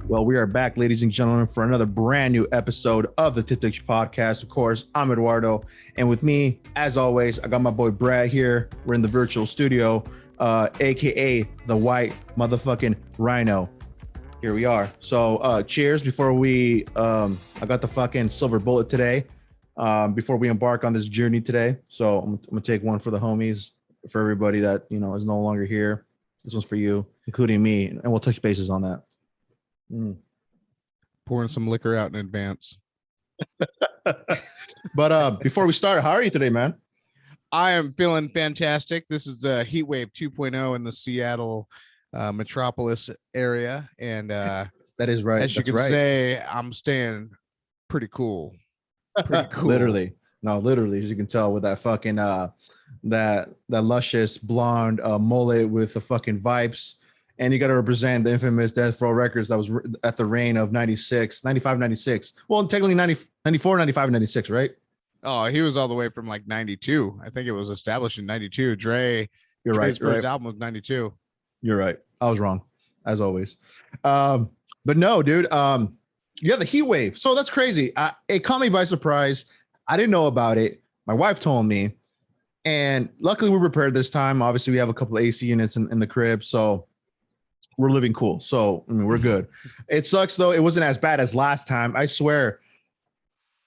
Well, we are back, ladies and gentlemen, for another brand new episode of the Tiptix Podcast. Of course, I'm Eduardo, and with me, as always, I got my boy Brad here. We're in the virtual studio, aka the White Motherfucking Rhino. Here we are. So, cheers before we. I got the fucking silver bullet today. Before we embark on this journey today, so I'm gonna take one for the homies, for everybody that is no longer here. This one's for you, including me, and we'll touch bases on that. Pouring some liquor out in advance. But before we start, how are you today, man? I am feeling fantastic. This is Heat Wave 2.0 in the Seattle metropolis area, and that is right. As you can say, I'm staying pretty cool. Pretty cool. Literally, as you can tell with that fucking that luscious blonde mullet with the fucking vibes. And you got to represent the infamous Death Row Records that was at the reign of 95, 96. Well, technically 94, 95, 96, right? Oh, he was all the way from like 92. I think it was established in 92. Dre's right. first album was 92. You're right. I was wrong, as always. But no, dude. Yeah, the heat wave. So that's crazy. It caught me by surprise. I didn't know about it. My wife told me. And luckily, we prepared this time. Obviously, we have a couple of AC units in the crib. So we're living cool. So, I mean, we're good. It sucks, though. It wasn't as bad as last time. I swear.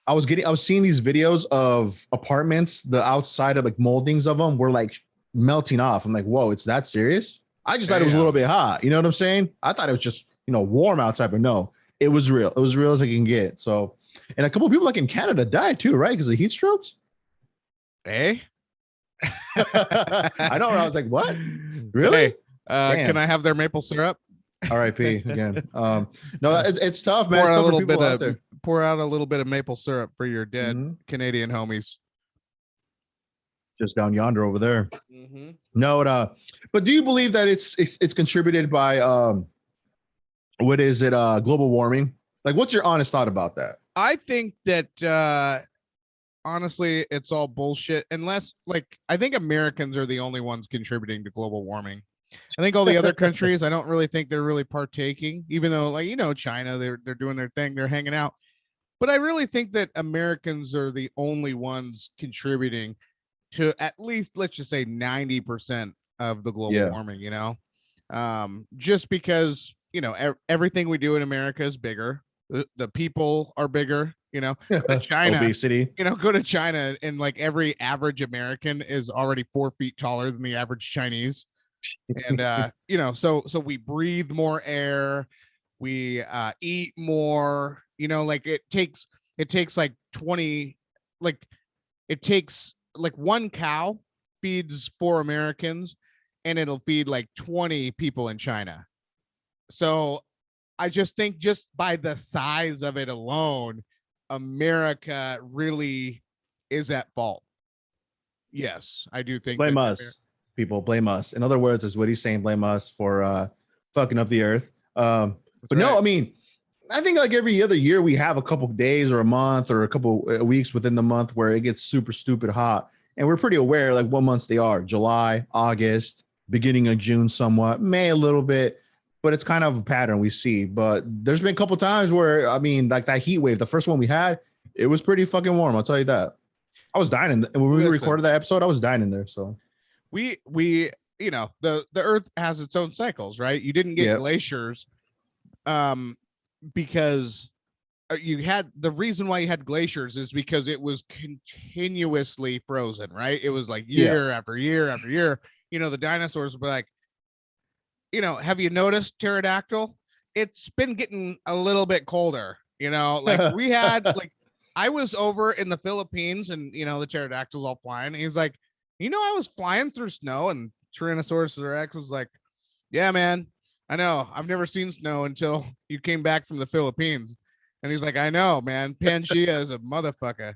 I was seeing these videos of apartments. The outside of like moldings of them were like melting off. I'm like, whoa, it's that serious? I just thought it was a little bit hot. You know what I'm saying? I thought it was just, warm outside, but no, it was real. It was real as I can get. So, and a couple of people like in Canada died too, right? Because of heat strokes. Eh? I know. I was like, what? Really? Hey, can I have their maple syrup? R.I.P. again. No, it's tough, man. Pour out a little bit of maple syrup for your dead Canadian homies. Just down yonder over there. No, but do you believe that it's contributed by what is it? Global warming? Like, what's your honest thought about that? I think that honestly, it's all bullshit. Unless, I think Americans are the only ones contributing to global warming. I think all the other countries, I don't really think they're really partaking, even though, China, they're doing their thing, they're hanging out. But I really think that Americans are the only ones contributing to at least, let's just say 90% of the global warming, just because, everything we do in America is bigger. The people are bigger, go to China, obesity, go to China and every average American is already 4 feet taller than the average Chinese. And so we breathe more air, we eat more, it takes one cow feeds 4 Americans and it'll feed 20 people in China. So I just think just by the size of it alone, America really is at fault. Yes, I do think blame us. People blame us. In other words, is what he's saying, blame us for fucking up the earth. But right. No, I mean, I think every other year we have a couple of days or a month or a couple of weeks within the month where it gets super stupid hot. And we're pretty aware what months they are: July, August, beginning of June, somewhat, May a little bit, but it's kind of a pattern we see. But there's been a couple of times where, I mean, that heat wave, the first one we had, it was pretty fucking warm. I'll tell you that. I was dying when we recorded that episode. I was dying in there. So we the earth has its own cycles, right? You didn't get glaciers because you had the reason why you had glaciers is because it was continuously frozen, right? It was year after year after year. The dinosaurs were have you noticed pterodactyl? It's been getting a little bit colder, we had I was over in the Philippines and the pterodactyls all flying. And he's like, I was flying through snow, and Tyrannosaurus Rex was like, yeah, man, I know. I've never seen snow until you came back from the Philippines. And he's like, I know, man. Pangea is a motherfucker,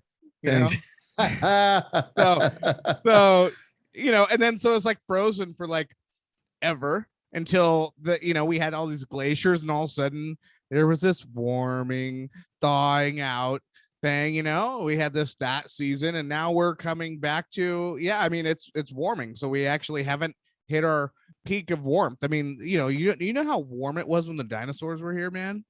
so, and then so it's frozen for ever until we had all these glaciers, and all of a sudden there was this warming, thawing out thing. We had that season, and now we're coming back to it's warming. So we actually haven't hit our peak of warmth. I mean, you know how warm it was when the dinosaurs were here, man.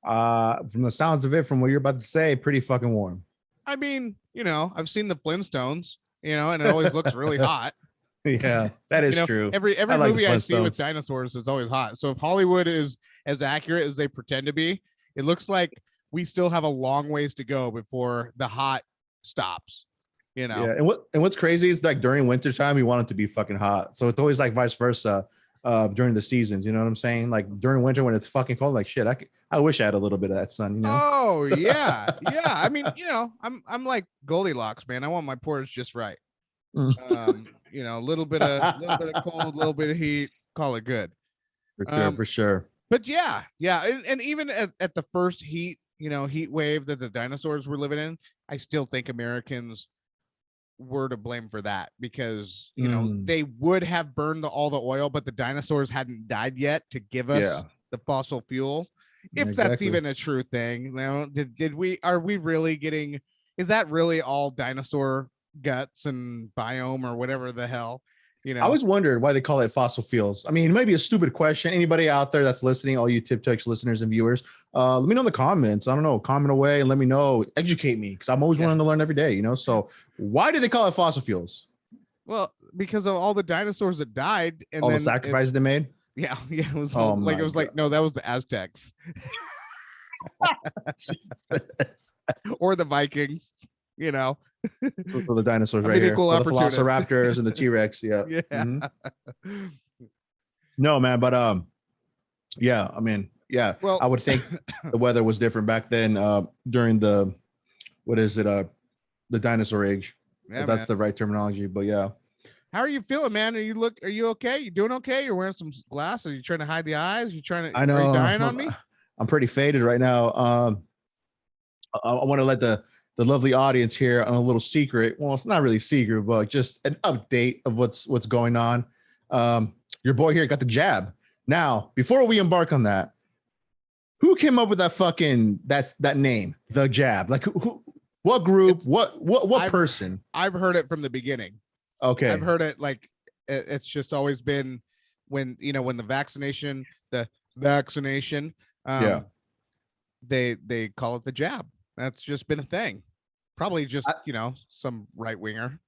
From the sounds of it, from what you're about to say, pretty fucking warm. I mean, I've seen the Flintstones, and it always looks really hot. Yeah, that is true. I Every like the movie I see with Flintstones. dinosaurs is always hot. So if Hollywood is as accurate as they pretend to be, it looks like we still have a long ways to go before the hot stops. Yeah, and what's crazy is like during wintertime we want it to be fucking hot. So it's always like vice versa during the seasons. You know what I'm saying? Like during winter when it's fucking cold, like shit, I wish I had a little bit of that sun. Oh yeah, yeah. I mean, I'm like Goldilocks, man. I want my porridge just right. Mm. A little bit of cold, a little bit of heat, call it good. For sure. But yeah, and even at the first heat wave that the dinosaurs were living in, I still think Americans were to blame for that because they would have burned all the oil, but the dinosaurs hadn't died yet to give us the fossil fuel. If that's even a true thing. Are we really getting, is that really all dinosaur guts and biome or whatever the hell? I always wondered why they call it fossil fuels. I mean, it might be a stupid question. Anybody out there that's listening, all you Tip Tex listeners and viewers, let me know in the comments. I don't know, comment away and let me know, educate me, because I'm always wanting to learn every day, So why do they call it fossil fuels? Well, because of all the dinosaurs that died and all the sacrifices they made. Yeah, it was like no, that was the Aztecs. Or the Vikings, So for the dinosaurs right here. So the Velociraptors and the T-Rex. Yeah. Yeah. Mm-hmm. No, man, but yeah, I mean, yeah. Well, I would think the weather was different back then during the the dinosaur age. Yeah, if that's the right terminology, but yeah. How are you feeling, man? Are you okay? You doing okay? You're wearing some glasses. Are you trying to hide the eyes? I know. Are you dying on me? I'm pretty faded right now. I want to let the lovely audience here on a little secret. Well, it's not really secret, but just an update of what's going on. Your boy here got the jab. Now, before we embark on that, who came up with that name, the jab? Like who what group? What person? I've heard it from the beginning. Okay. I've heard it like it's just always been when the vaccination, they call it the jab. That's just been a thing. Probably just, some right winger.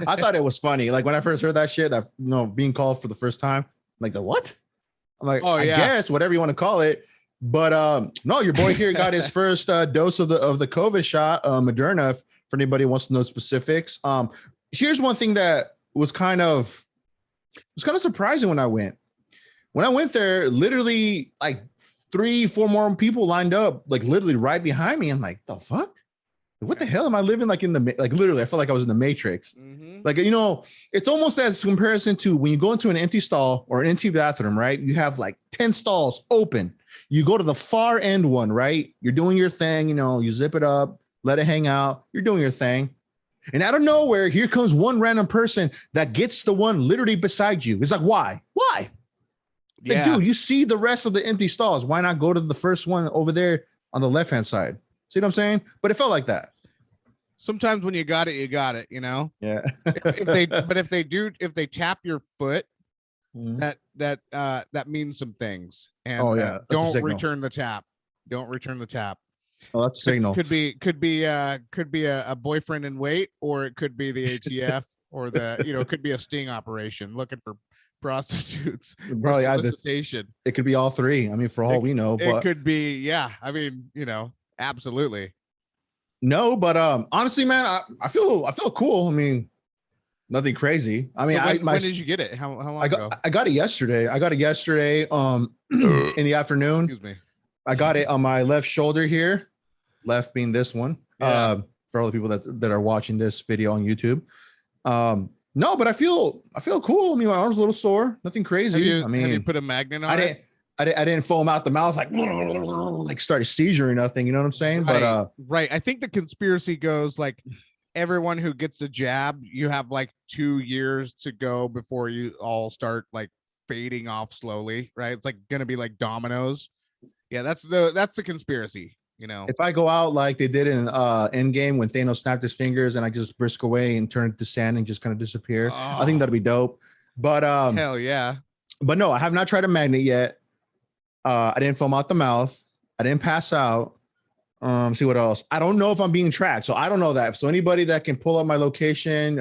I thought it was funny. Like when I first heard that shit, being called for the first time, like the what? I'm like, I guess whatever you want to call it. But no, your boy here got his first dose of the COVID shot, Moderna. For anybody who wants to know specifics. Here's one thing that was kind of surprising when I went. When I went there, literally like 3-4 more people lined up, like literally right behind me. I'm like, the fuck? What the hell am I living like literally? I felt like I was in the Matrix. Mm-hmm. Like, it's almost as comparison to when you go into an empty stall or an empty bathroom, right? You have like 10 stalls open. You go to the far end one, right? You're doing your thing, you zip it up, let it hang out. You're doing your thing. And out of nowhere, here comes one random person that gets the one literally beside you. It's like, why? Why? Yeah. Like, dude, you see the rest of the empty stalls. Why not go to the first one over there on the left-hand side? See what I'm saying? But it felt like that. Sometimes when you got it, Yeah. if they tap your foot, that means some things. And don't return the tap. Don't return the tap. Oh, that's a signal. Could be a boyfriend in wait, or it could be the ATF, or it could be a sting operation looking for prostitutes. Probably solicitation. It could be all three. I mean, for all we know, but it could be. Yeah, I mean, absolutely. No, but honestly, man, I feel cool. I mean, nothing crazy. I mean, so when did you get it? How long ago? I got it yesterday. In the afternoon. Excuse me. I got it on my left shoulder here, left being this one. For all the people that are watching this video on YouTube. No, but I feel cool. I mean, my arm's a little sore. Nothing crazy. Have you put a magnet on it? I didn't foam out the mouth like start a seizure or nothing. You know what I'm saying? Right, but right. I think the conspiracy goes like everyone who gets the jab, you have like 2 years to go before you all start like fading off slowly. Right? It's like gonna be like dominoes. Yeah, that's the conspiracy. If I go out like they did in Endgame when Thanos snapped his fingers and I just brisk away and turn it to sand and just kind of disappear, I think that'd be dope. But hell yeah. But no, I have not tried a magnet yet. I didn't foam out the mouth. I didn't pass out. See what else. I don't know if I'm being tracked, so I don't know that. So anybody that can pull up my location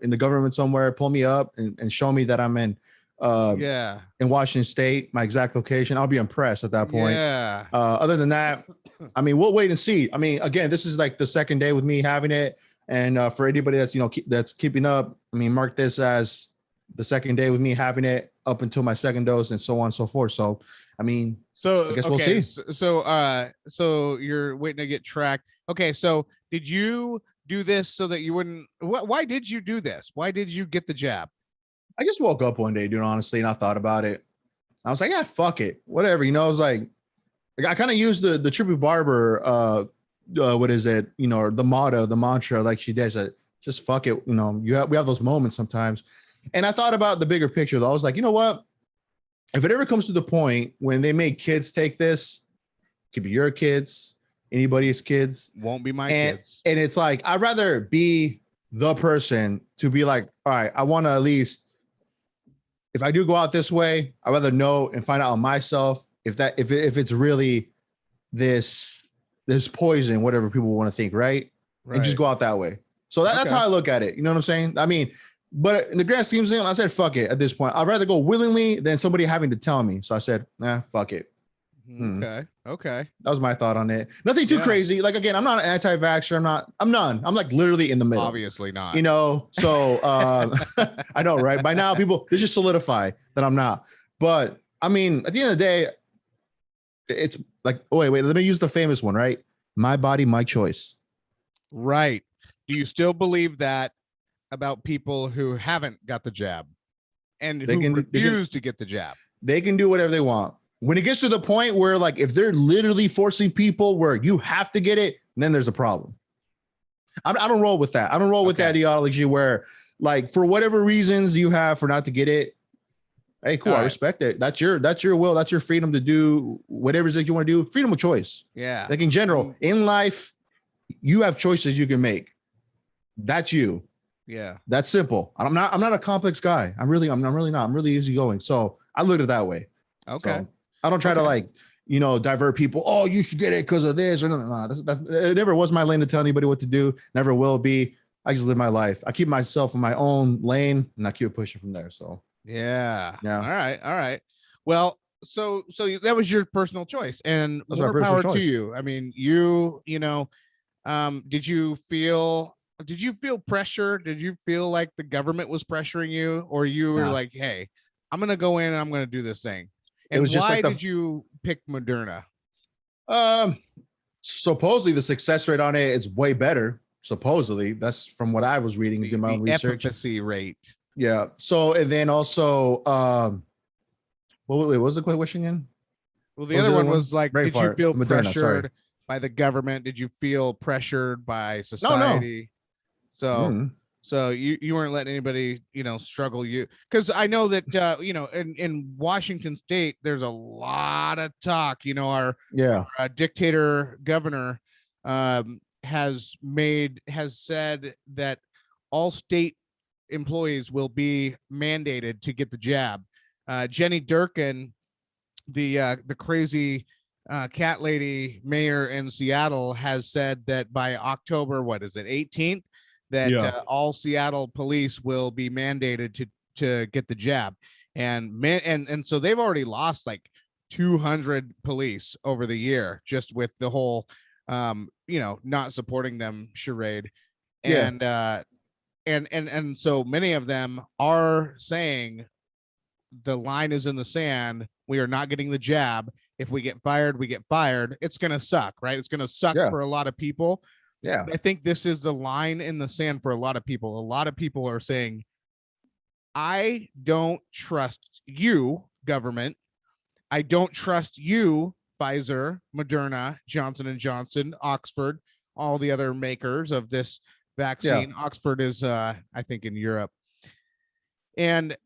in the government somewhere, pull me up and show me that I'm Yeah. in Washington State, my exact location, I'll be impressed at that point. Yeah. Other than that, I mean, we'll wait and see. I mean, again, this is like the second day with me having it, and for anybody that's that's keeping up, I mean, mark this as the second day with me having it up until my second dose, and so on and so forth. So, I mean, So I guess okay, we'll see. so you're waiting to get tracked. Okay, so did you do this so that you wouldn't? Why did you do this? Why did you get the jab? I just woke up one day, dude, honestly, and I thought about it. I was like, yeah, fuck it, whatever. I was like I kind of used the Trippy Barber, what is it? The motto, the mantra, like she does it. Just fuck it. We have those moments sometimes, and I thought about the bigger picture. Though I was like, you know what? If it ever comes to the point when they make kids take this, it could be your kids, anybody's kids, Won't be my and kids. and it's like I'd rather be the person to be like, all right, I want to at least, if I do go out this way, I'd rather know and find out on myself if it's really this poison, whatever people want to think, right? And just Right. go out that way. So that's Okay. how I look at it. You know what I'm saying? I mean, but in the grand scheme of things, I said, fuck it at this point. I'd rather go willingly than somebody having to tell me. So I said, nah, fuck it. Okay. Okay. That was my thought on it. Nothing too Yeah. crazy. Like, again, I'm not an anti-vaxxer. I'm none. I'm like literally in the middle. Obviously not. So I know, right? By now, people, they just solidify that I'm not. But I mean, at the end of the day, it's like, oh, wait, let me use the famous one, right? My body, my choice. Right. Do you still believe that about people who haven't got the jab and who refuse to get the jab? They can do whatever they want. When it gets to the point where, like, if they're literally forcing people where you have to get it, then there's a problem. I don't roll with that. I don't roll with the ideology where, like, for whatever reasons you have for not to get it, hey, cool, I respect it. That's your will. That's your freedom to do whatever it is that you want to do. Freedom of choice. Yeah. Like in general, in life, you have choices you can make. That's you. Yeah. That's simple. I'm not a complex guy. I'm really not. I'm really easygoing. So I look at it that way. Okay. So I don't try to, like, divert people. Oh, you should get it because of this or no. That's it. Never was my lane to tell anybody what to do. Never will be. I just live my life. I keep myself in my own lane and I keep pushing from there. So yeah. Yeah. All right. Well, so that was your personal choice, and That's my more personal power to choice. you. I mean, did you feel pressure? Did you feel like the government was pressuring you, or you were like, hey, I'm gonna go in and I'm gonna do this thing? And It was just why like did you pick Moderna? Supposedly the success rate on it is way better. Supposedly, that's from what I was reading, did my own research. Efficacy rate. Yeah. So, and then also, what was the question again? Well, the other one was like, did you feel Moderna, pressured by the government? Did you feel pressured by society? No. So you weren't letting anybody, struggle you. Because I know that, in Washington State, there's a lot of talk. Our dictator governor has said that all state employees will be mandated to get the jab. Jenny Durkin, the crazy cat lady mayor in Seattle, has said that by October, 18th, that all Seattle police will be mandated to get the jab. And so they've already lost like 200 police over the year just with the whole not supporting them charade. And and so many of them are saying the line is in the sand. We are not getting the jab. If we get fired, we get fired. It's going to suck, right? It's going to suck for a lot of people. Yeah. But I think this is the line in the sand for a lot of people. A lot of people are saying, I don't trust you, government. I don't trust you, Pfizer, Moderna, Johnson & Johnson, Oxford, all the other makers of this vaccine. Yeah. Oxford is, I think, in Europe. And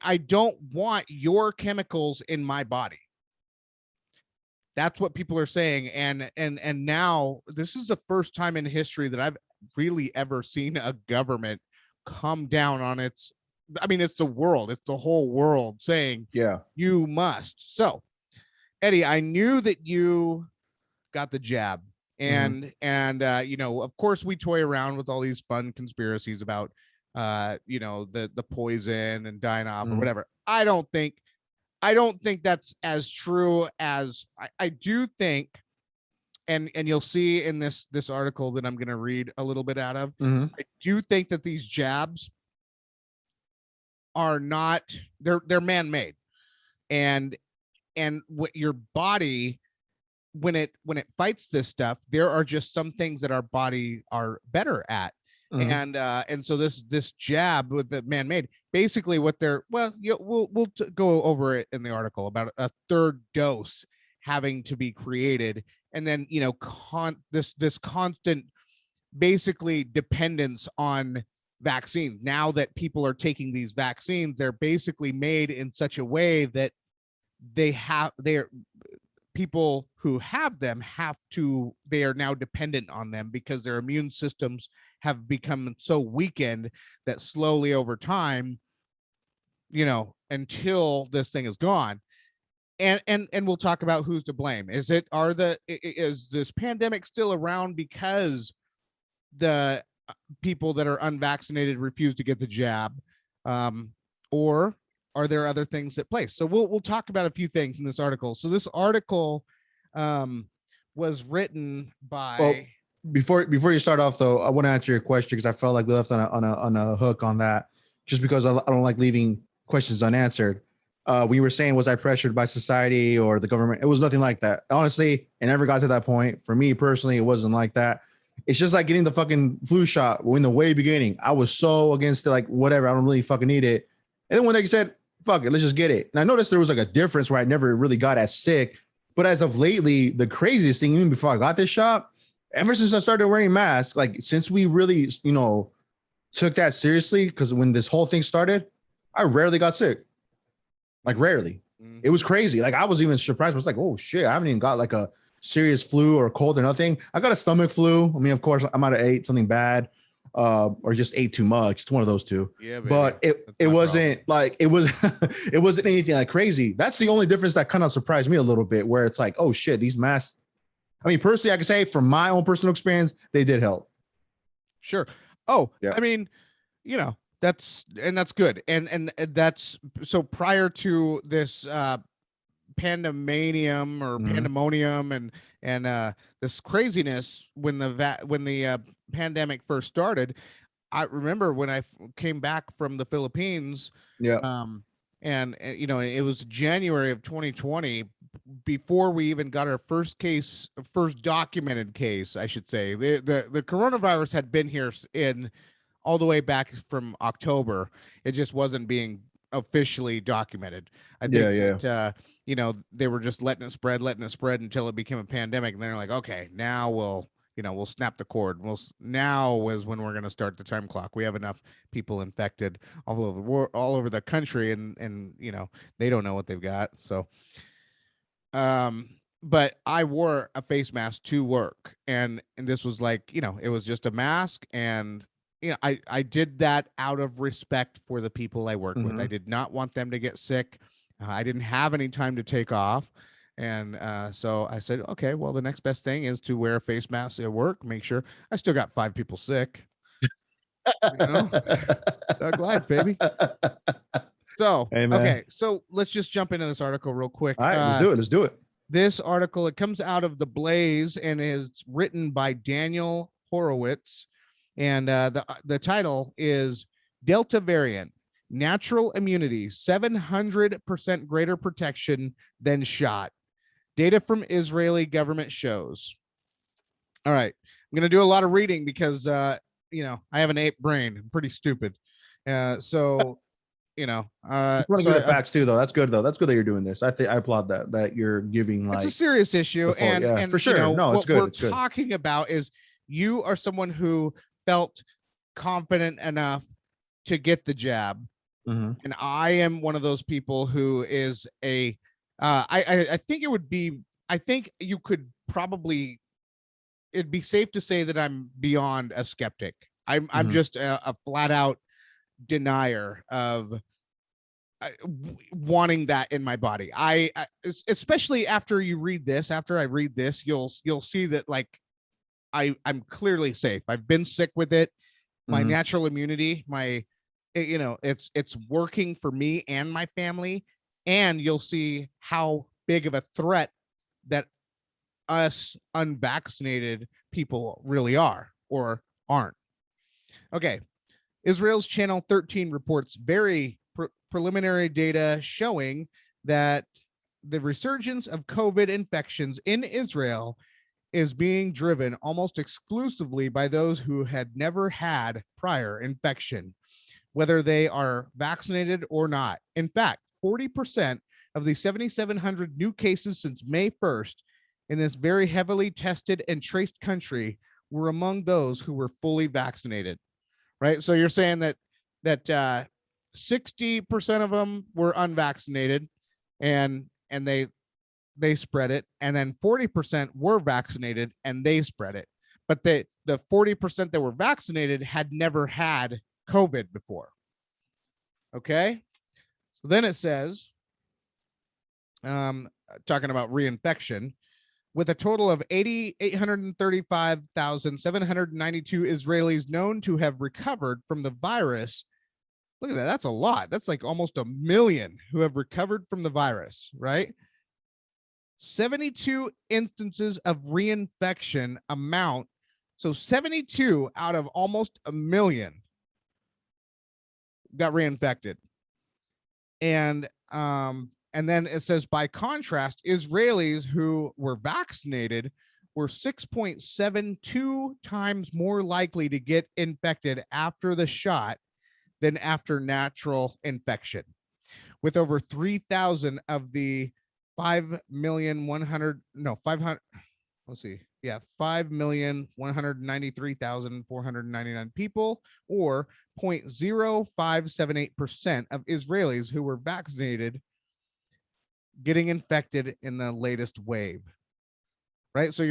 I don't want your chemicals in my body. That's what people are saying. And now this is the first time in history that I've really ever seen a government come down on it's the world. It's the whole world saying, you must. So Eddie, I knew that you got the jab, Mhm. and you know, of course, we toy around with all these fun conspiracies about you know, the poison and dying off or Mhm. whatever. I don't think that's as true as I do think, and you'll see in this article that I'm going to read a little bit out of. Mhm. I do think that these jabs are not, they're man-made, and what your body, when it fights this stuff, there are just some things that our body are better at. Mhm. And so this jab with the man-made, basically what they're, well, we'll go over it in the article about a third dose having to be created, and then, you know, this constant, basically, dependence on vaccines. Now that people are taking these vaccines, they're basically made in such a way that they're people who have them have to, they are now dependent on them because their immune systems have become so weakened that slowly over time, you know, until this thing is gone. And we'll talk about who's to blame. Is it, is this pandemic still around because the people that are unvaccinated refuse to get the jab, um, or are there other things at play? So we'll talk about a few things in this article. So this article um, was written Well, by. before you start off though, I want to answer your question because I felt like we left on a hook on that, just because I don't like leaving questions unanswered. We were saying, was I pressured by society or the government? It was nothing like that. Honestly, it never got to that point. For me personally, it wasn't like that. It's just like getting the fucking flu shot in the way beginning. I was so against it, like whatever, I don't really fucking need it. And then when they said, fuck it, let's just get it. And I noticed there was like a difference where I never really got as sick. But as of lately, the craziest thing, even before I got this shot, ever since I started wearing masks, like since we really, took that seriously, because when this whole thing started, I rarely got sick. Like rarely. It was Mhm. crazy. Like I was even surprised. I was like, oh shit, I haven't even got like a serious flu or cold or nothing. I got a stomach flu. I mean, of course, I might have ate something bad, or just ate too much. It's one of those two. Yeah, baby, But it that's it my problem. wasn't like it was it wasn't anything like crazy. That's the only difference that kind of surprised me a little bit, where it's like, oh shit, these masks. I mean, personally, I can say from my own personal experience, they did help. Sure. Oh, Yeah. I mean, you know, that's good. And that's, so prior to this pandemanium or Mm-hmm. pandemonium and this craziness, when the pandemic first started, I remember when came back from the Philippines, Yeah. um and you know, it was January of 2020, before we even got our first documented case, I should say. The coronavirus had been here in all the way back from October. It just wasn't being officially documented. I Yeah. think Yeah. that you know, they were just letting it spread until it became a pandemic, and they're like, okay, now we'll, you know, we'll snap the cord. Now is when we're going to start the time clock. We have enough people infected all over the country, and you know, they don't know what they've got. So but I wore a face mask to work, and this was like, you know, it was just a mask, and you know, I did that out of respect for the people I worked with. I Mm-hmm. did not want them to get sick. I didn't have any time to take off, and so I said, okay, well, the next best thing is to wear a face mask at work. Make sure. I still got 5 people sick, you know. Thug life, baby. So Hey man. okay, so let's just jump into this article real quick. All right, let's do it. Let's do it. This article, it comes out of the Blaze and is written by Daniel Horowitz, and the title is Delta Variant: Natural Immunity, 700% greater protection than shot. Data from Israeli government shows. All right, I'm gonna do a lot of reading because you know, I have an ape brain. I'm pretty stupid. So you know, Just want to give the facts too, though. That's good, though. That's good that you're doing this. I think I applaud that you're giving it's a like serious issue, the full. Yeah, for and you sure. know, No, it's what good. we're It's good. talking about is, you are someone who felt confident enough to get the jab, Mm-hmm. and I am one of those people who is a I think it would be, I think you could probably, it'd be safe to say that I'm beyond a skeptic. I'm Mm-hmm. just a flat out denier of wanting that in my body. Especially after you read this, after I read this, you'll see that like I'm clearly safe. I've been sick with it. My natural immunity, it's working for me and my family. And you'll see how big of a threat that us unvaccinated people really are or aren't. Okay. Israel's Channel 13 reports very preliminary data showing that the resurgence of COVID infections in Israel is being driven almost exclusively by those who had never had prior infection, whether they are vaccinated or not. In fact, 40% of the 7,700 new cases since May 1st in this very heavily tested and traced country were among those who were fully vaccinated. Right. So you're saying that 60% of them were unvaccinated and they spread it, and then 40% were vaccinated and they spread it. But the 40% that were vaccinated had never had COVID before. Okay. So then it says, talking about reinfection, with a total of 835,792 Israelis known to have recovered from the virus. Look at that. That's a lot. That's like almost 1 million who have recovered from the virus, right? 72 instances of reinfection amount. So 72 out of almost 1 million got reinfected. And then it says, by contrast, Israelis who were vaccinated were 6.72 times more likely to get infected after the shot than after natural infection, with over 3,000 of the 5,193,499 people, or 0.0578% of Israelis who were vaccinated getting infected in the latest wave. Right? So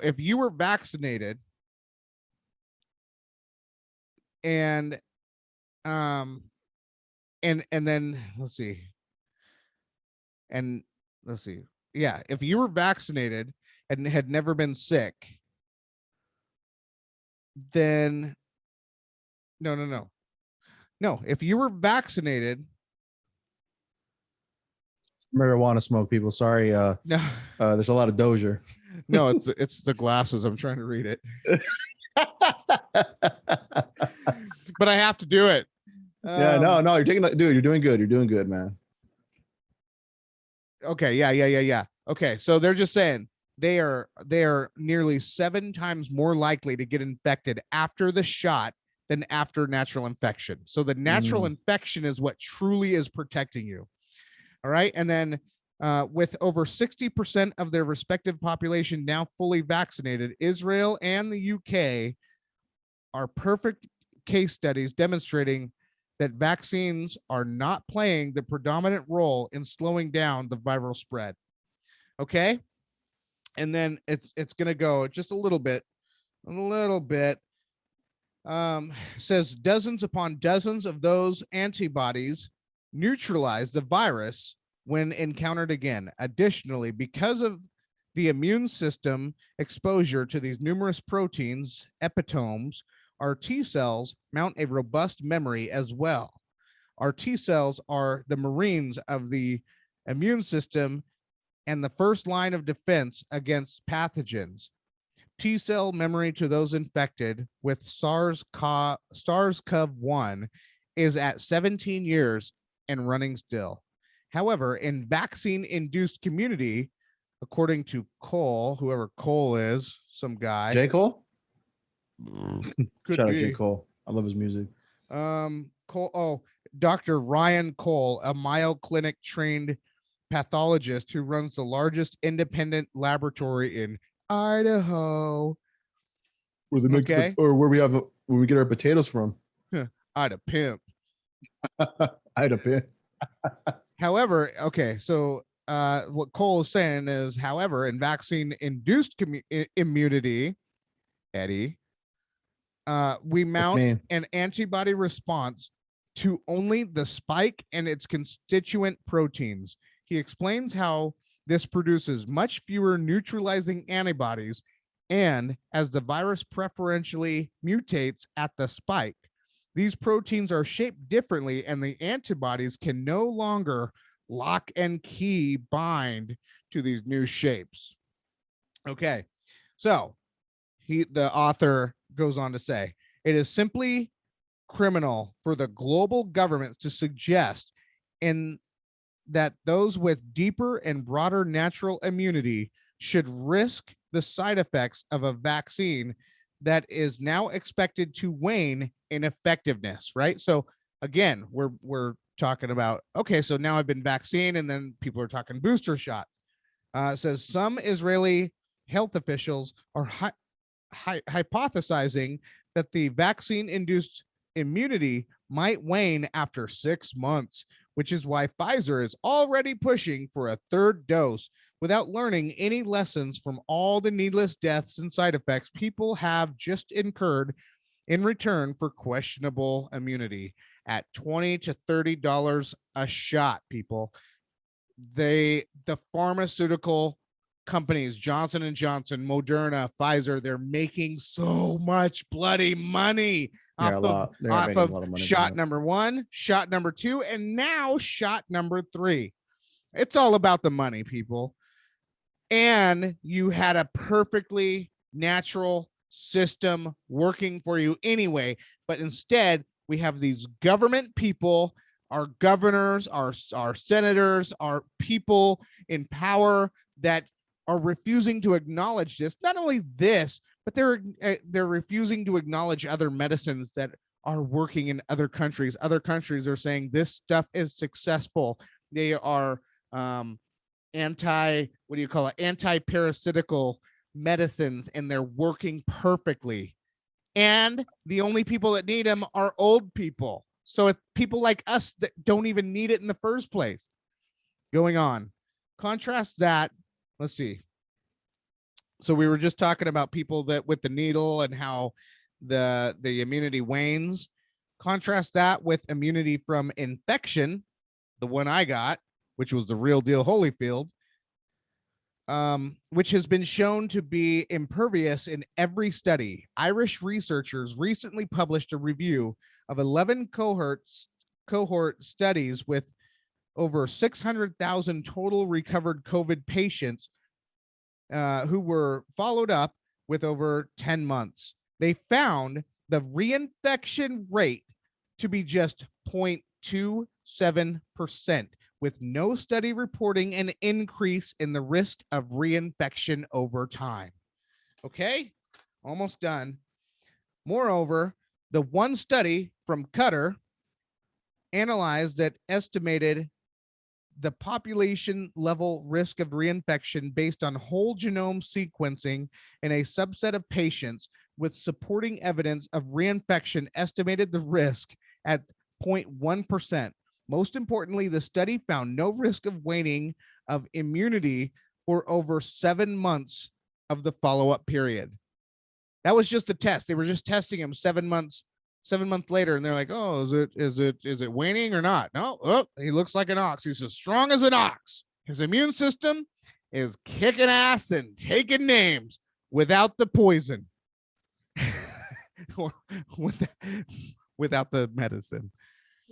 if you were vaccinated and then let's see. Yeah, if you were vaccinated and had never been sick, then no. If you were vaccinated, Marijuana smoke, people. Sorry. no, There's a lot of Dozier. no, it's the glasses. I'm trying to read it, but I have to do it. Yeah, no, you're taking dude. You're doing good. You're doing good, man. Okay, yeah. Okay, so they're just saying they are nearly 7 times more likely to get infected after the shot than after natural infection. So the natural infection is what truly is protecting you. All right. And then with over 60% of their respective population now fully vaccinated, Israel and the UK are perfect case studies demonstrating that vaccines are not playing the predominant role in slowing down the viral spread. Okay. And then it's going to go just a little bit. Says dozens upon dozens of those antibodies neutralize the virus when encountered again. Additionally, because of the immune system exposure to these numerous proteins, epitopes, our T cells mount a robust memory as well. Our T cells are the Marines of the immune system and the first line of defense against pathogens. T cell memory to those infected with SARS-CoV-1 is at 17 years and running still. However, in vaccine-induced community, according to Cole, whoever Cole is, some guy. J. Cole? Could Shout out be. J. Cole. I love his music. Dr. Ryan Cole, a Mayo Clinic trained pathologist who runs the largest independent laboratory in Idaho. Where they make or where we get our potatoes from. Ida pimp. Ida pimp. However, okay, so what Cole is saying is, however, in vaccine-induced immunity, Eddie, we mount an antibody response to only the spike and its constituent proteins. He explains how this produces much fewer neutralizing antibodies, and as the virus preferentially mutates at the spike, these proteins are shaped differently, and the antibodies can no longer lock and key bind to these new shapes. Okay, so the author goes on to say, it is simply criminal for the global governments to suggest in that those with deeper and broader natural immunity should risk the side effects of a vaccine that is now expected to wane in effectiveness, right? So again, we're talking about, okay, so now I've been vaccinated, and then people are talking booster shots. It says some Israeli health officials are hypothesizing that the vaccine induced immunity might wane after 6 months, which is why Pfizer is already pushing for a third dose without learning any lessons from all the needless deaths and side effects people have just incurred in return for questionable immunity at $20 to $30 a shot. People, the pharmaceutical companies, Johnson and Johnson, Moderna, Pfizer, they're making so much bloody money off of shot number 1, shot number 2, and now shot number 3. It's all about the money, people. And you had a perfectly natural system working for you anyway, but instead we have these government people, our governors, our senators, our people in power that are refusing to acknowledge this. Not only this, but they're refusing to acknowledge other medicines that are working in other countries. Other countries are saying this stuff is successful. They are anti-parasitical medicines, and they're working perfectly. And the only people that need them are old people. So it's people like us that don't even need it in the first place. Going on. Contrast that. Let's see. So we were just talking about people that with the needle and how the immunity wanes. Contrast that with immunity from infection, the one I got, which was the real deal Holyfield, which has been shown to be impervious in every study. Irish researchers recently published a review of 11 cohort studies with over 600,000 total recovered COVID patients who were followed up with over 10 months. They found the reinfection rate to be just 0.27%, with no study reporting an increase in the risk of reinfection over time. Okay, almost done. Moreover, the one study from Qatar analyzed that estimated the population level risk of reinfection based on whole genome sequencing in a subset of patients with supporting evidence of reinfection, estimated the risk at 0.1%. Most importantly, the study found no risk of waning of immunity for over 7 months of the follow-up period. That was just a test. They were just testing him 7 months later, and they're like, oh, is it waning or not? No, oh, he looks like an ox. He's as strong as an ox. His immune system is kicking ass and taking names without the poison. Or without the medicine.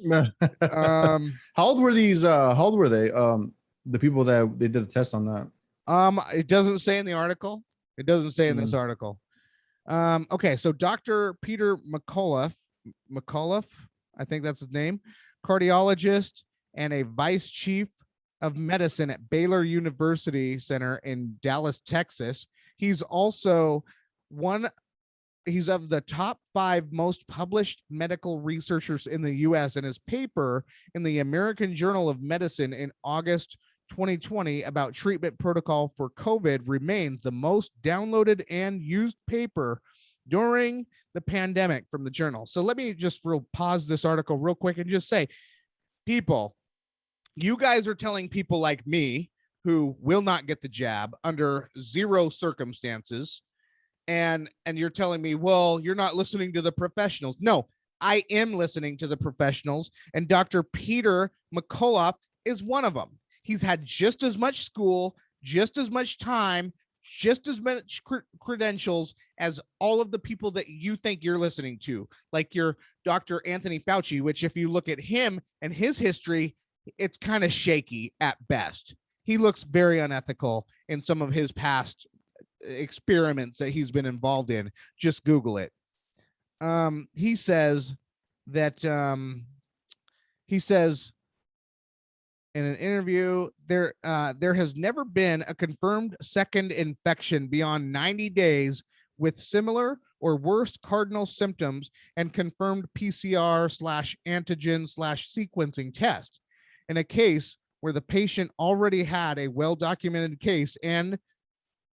How old were these? How old were they? The people that they did the test on that. It doesn't say in the article. It doesn't say in this article. Okay, so Dr. Peter McAuliffe, I think that's his name, cardiologist and a vice chief of medicine at Baylor University Center in Dallas, Texas. He's also he's of the top 5 most published medical researchers in the US, and his paper in the American Journal of Medicine in August 2020 about treatment protocol for COVID remains the most downloaded and used paper during the pandemic from the journal. So let me just pause this article real quick and just say, people, you guys are telling people like me who will not get the jab under 0 circumstances, and you're telling me, well, you're not listening to the professionals. No, I am listening to the professionals, and Dr. Peter McCullough is one of them. He's had just as much school, just as much time, just as much credentials as all of the people that you think you're listening to, like your Dr. Anthony Fauci, which if you look at him and his history, it's kind of shaky at best. He looks very unethical in some of his past experiments that he's been involved in. Just Google it. He says that he says in an interview, there has never been a confirmed second infection beyond 90 days with similar or worse cardinal symptoms and confirmed PCR/antigen/sequencing test. In a case where the patient already had a well-documented case and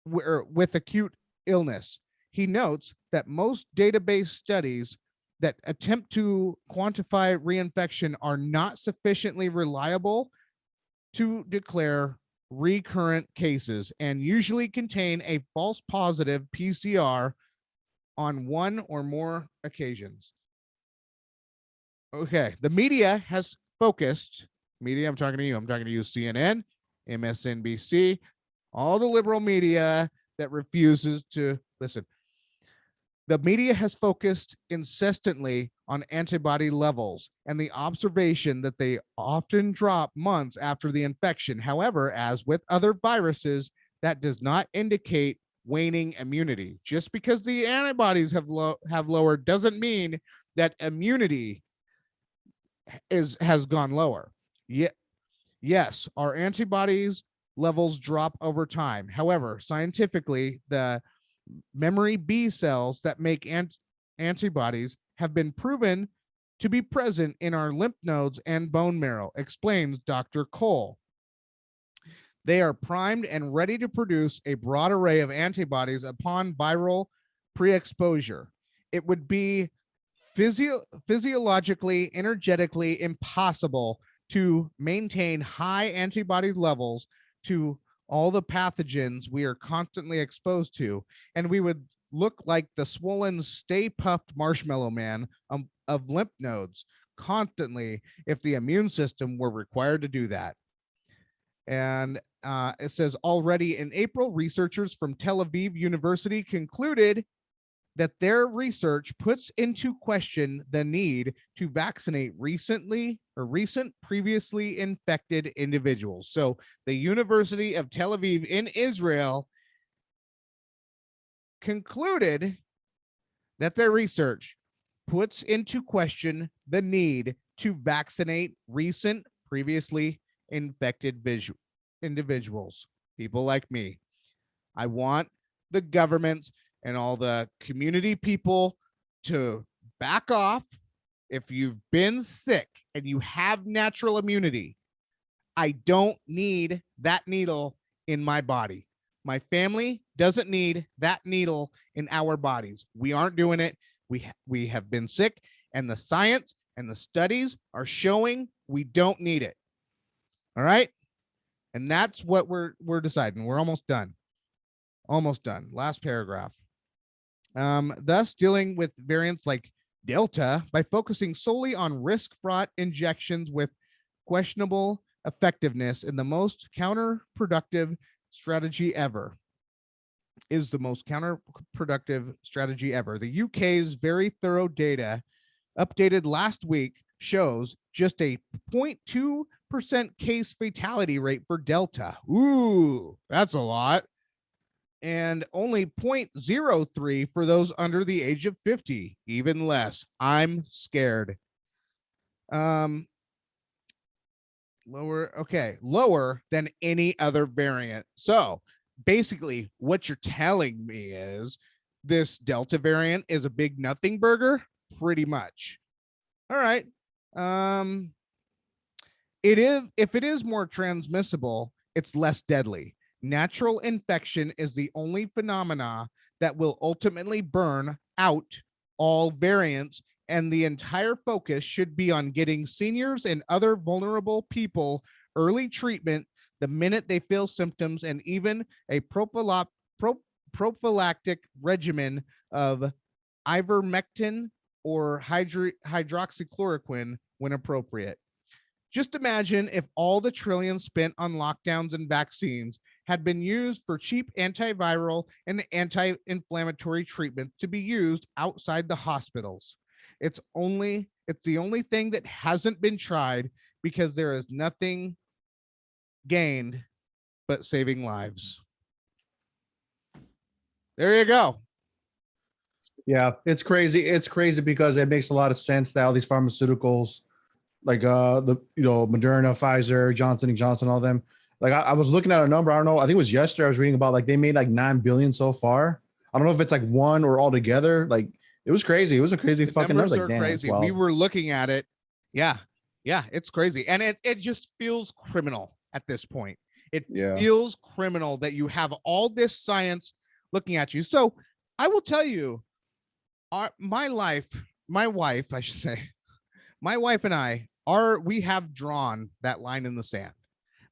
with acute illness. He notes that most database studies that attempt to quantify reinfection are not sufficiently reliable to declare recurrent cases and usually contain a false positive PCR on one or more occasions. Okay, the media has focused, I'm talking to you, CNN, MSNBC, all the liberal media that refuses to listen. The media has focused insistently on antibody levels and the observation that they often drop months after the infection. However, as with other viruses, that does not indicate waning immunity. Just because the antibodies have lowered doesn't mean that immunity has gone lower. Yes, our antibodies levels drop over time. However, scientifically, the memory B cells that make antibodies have been proven to be present in our lymph nodes and bone marrow, explains Dr. Cole. They are primed and ready to produce a broad array of antibodies upon viral pre-exposure. It would be physiologically, energetically impossible to maintain high antibody levels to all the pathogens we are constantly exposed to, and we would look like the swollen, stay puffed marshmallow man of lymph nodes constantly if the immune system were required to do that. And it says already in April, researchers from Tel Aviv University concluded that their research puts into question the need to vaccinate recent previously infected individuals. So the University of Tel Aviv in Israel concluded that their research puts into question the need to vaccinate recent previously infected individuals, people like me. I want the governments and all the community people to back off. If you've been sick and you have natural immunity, I don't need that needle in my body. My family doesn't need that needle in our bodies. We aren't doing it. We have been sick, and the science and the studies are showing we don't need it. All right? And that's what we're deciding. We're almost done. Last paragraph. Thus, dealing with variants like Delta by focusing solely on risk-fraught injections with questionable effectiveness in the most counterproductive strategy ever. The UK's very thorough data updated last week shows just a 0.2% case fatality rate for Delta. Ooh, that's a lot. And only 0.03 for those under the age of 50, even less. I'm scared. Lower than any other variant. So basically what you're telling me is this Delta variant is a big nothing burger, pretty much. All right. If it is more transmissible, it's less deadly. Natural infection is the only phenomena that will ultimately burn out all variants, and the entire focus should be on getting seniors and other vulnerable people early treatment the minute they feel symptoms, and even a prophylactic regimen of ivermectin or hydroxychloroquine when appropriate. Just imagine if all the trillions spent on lockdowns and vaccines had been used for cheap antiviral and anti-inflammatory treatment to be used outside the hospitals. It's the only thing that hasn't been tried because there is nothing gained but saving lives. There you go. Yeah, it's crazy. It's crazy because it makes a lot of sense that all these pharmaceuticals, like Moderna, Pfizer, Johnson and Johnson, all them. Like I was looking at a number. I don't know. I think it was yesterday. I was reading about like they made like 9 billion so far. I don't know if it's like one or all together. Like it was crazy. It was a crazy fucking numbers number. Are crazy. We were looking at it. Yeah, it's crazy, and it just feels criminal at this point. It feels criminal that you have all this science looking at you. So I will tell you, my wife, I should say, my wife and I we have drawn that line in the sand.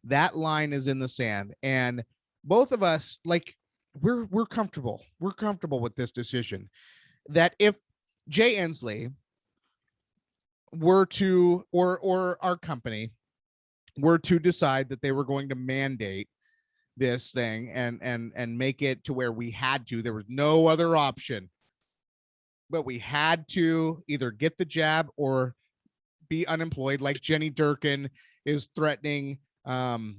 That line is in the sand, and both of us, like, we're comfortable. We're comfortable with this decision. That if Jay Inslee were to, or our company were to decide that they were going to mandate this thing and make it to where we had to, there was no other option, but we had to either get the jab or be unemployed, like Jenny Durkin is threatening the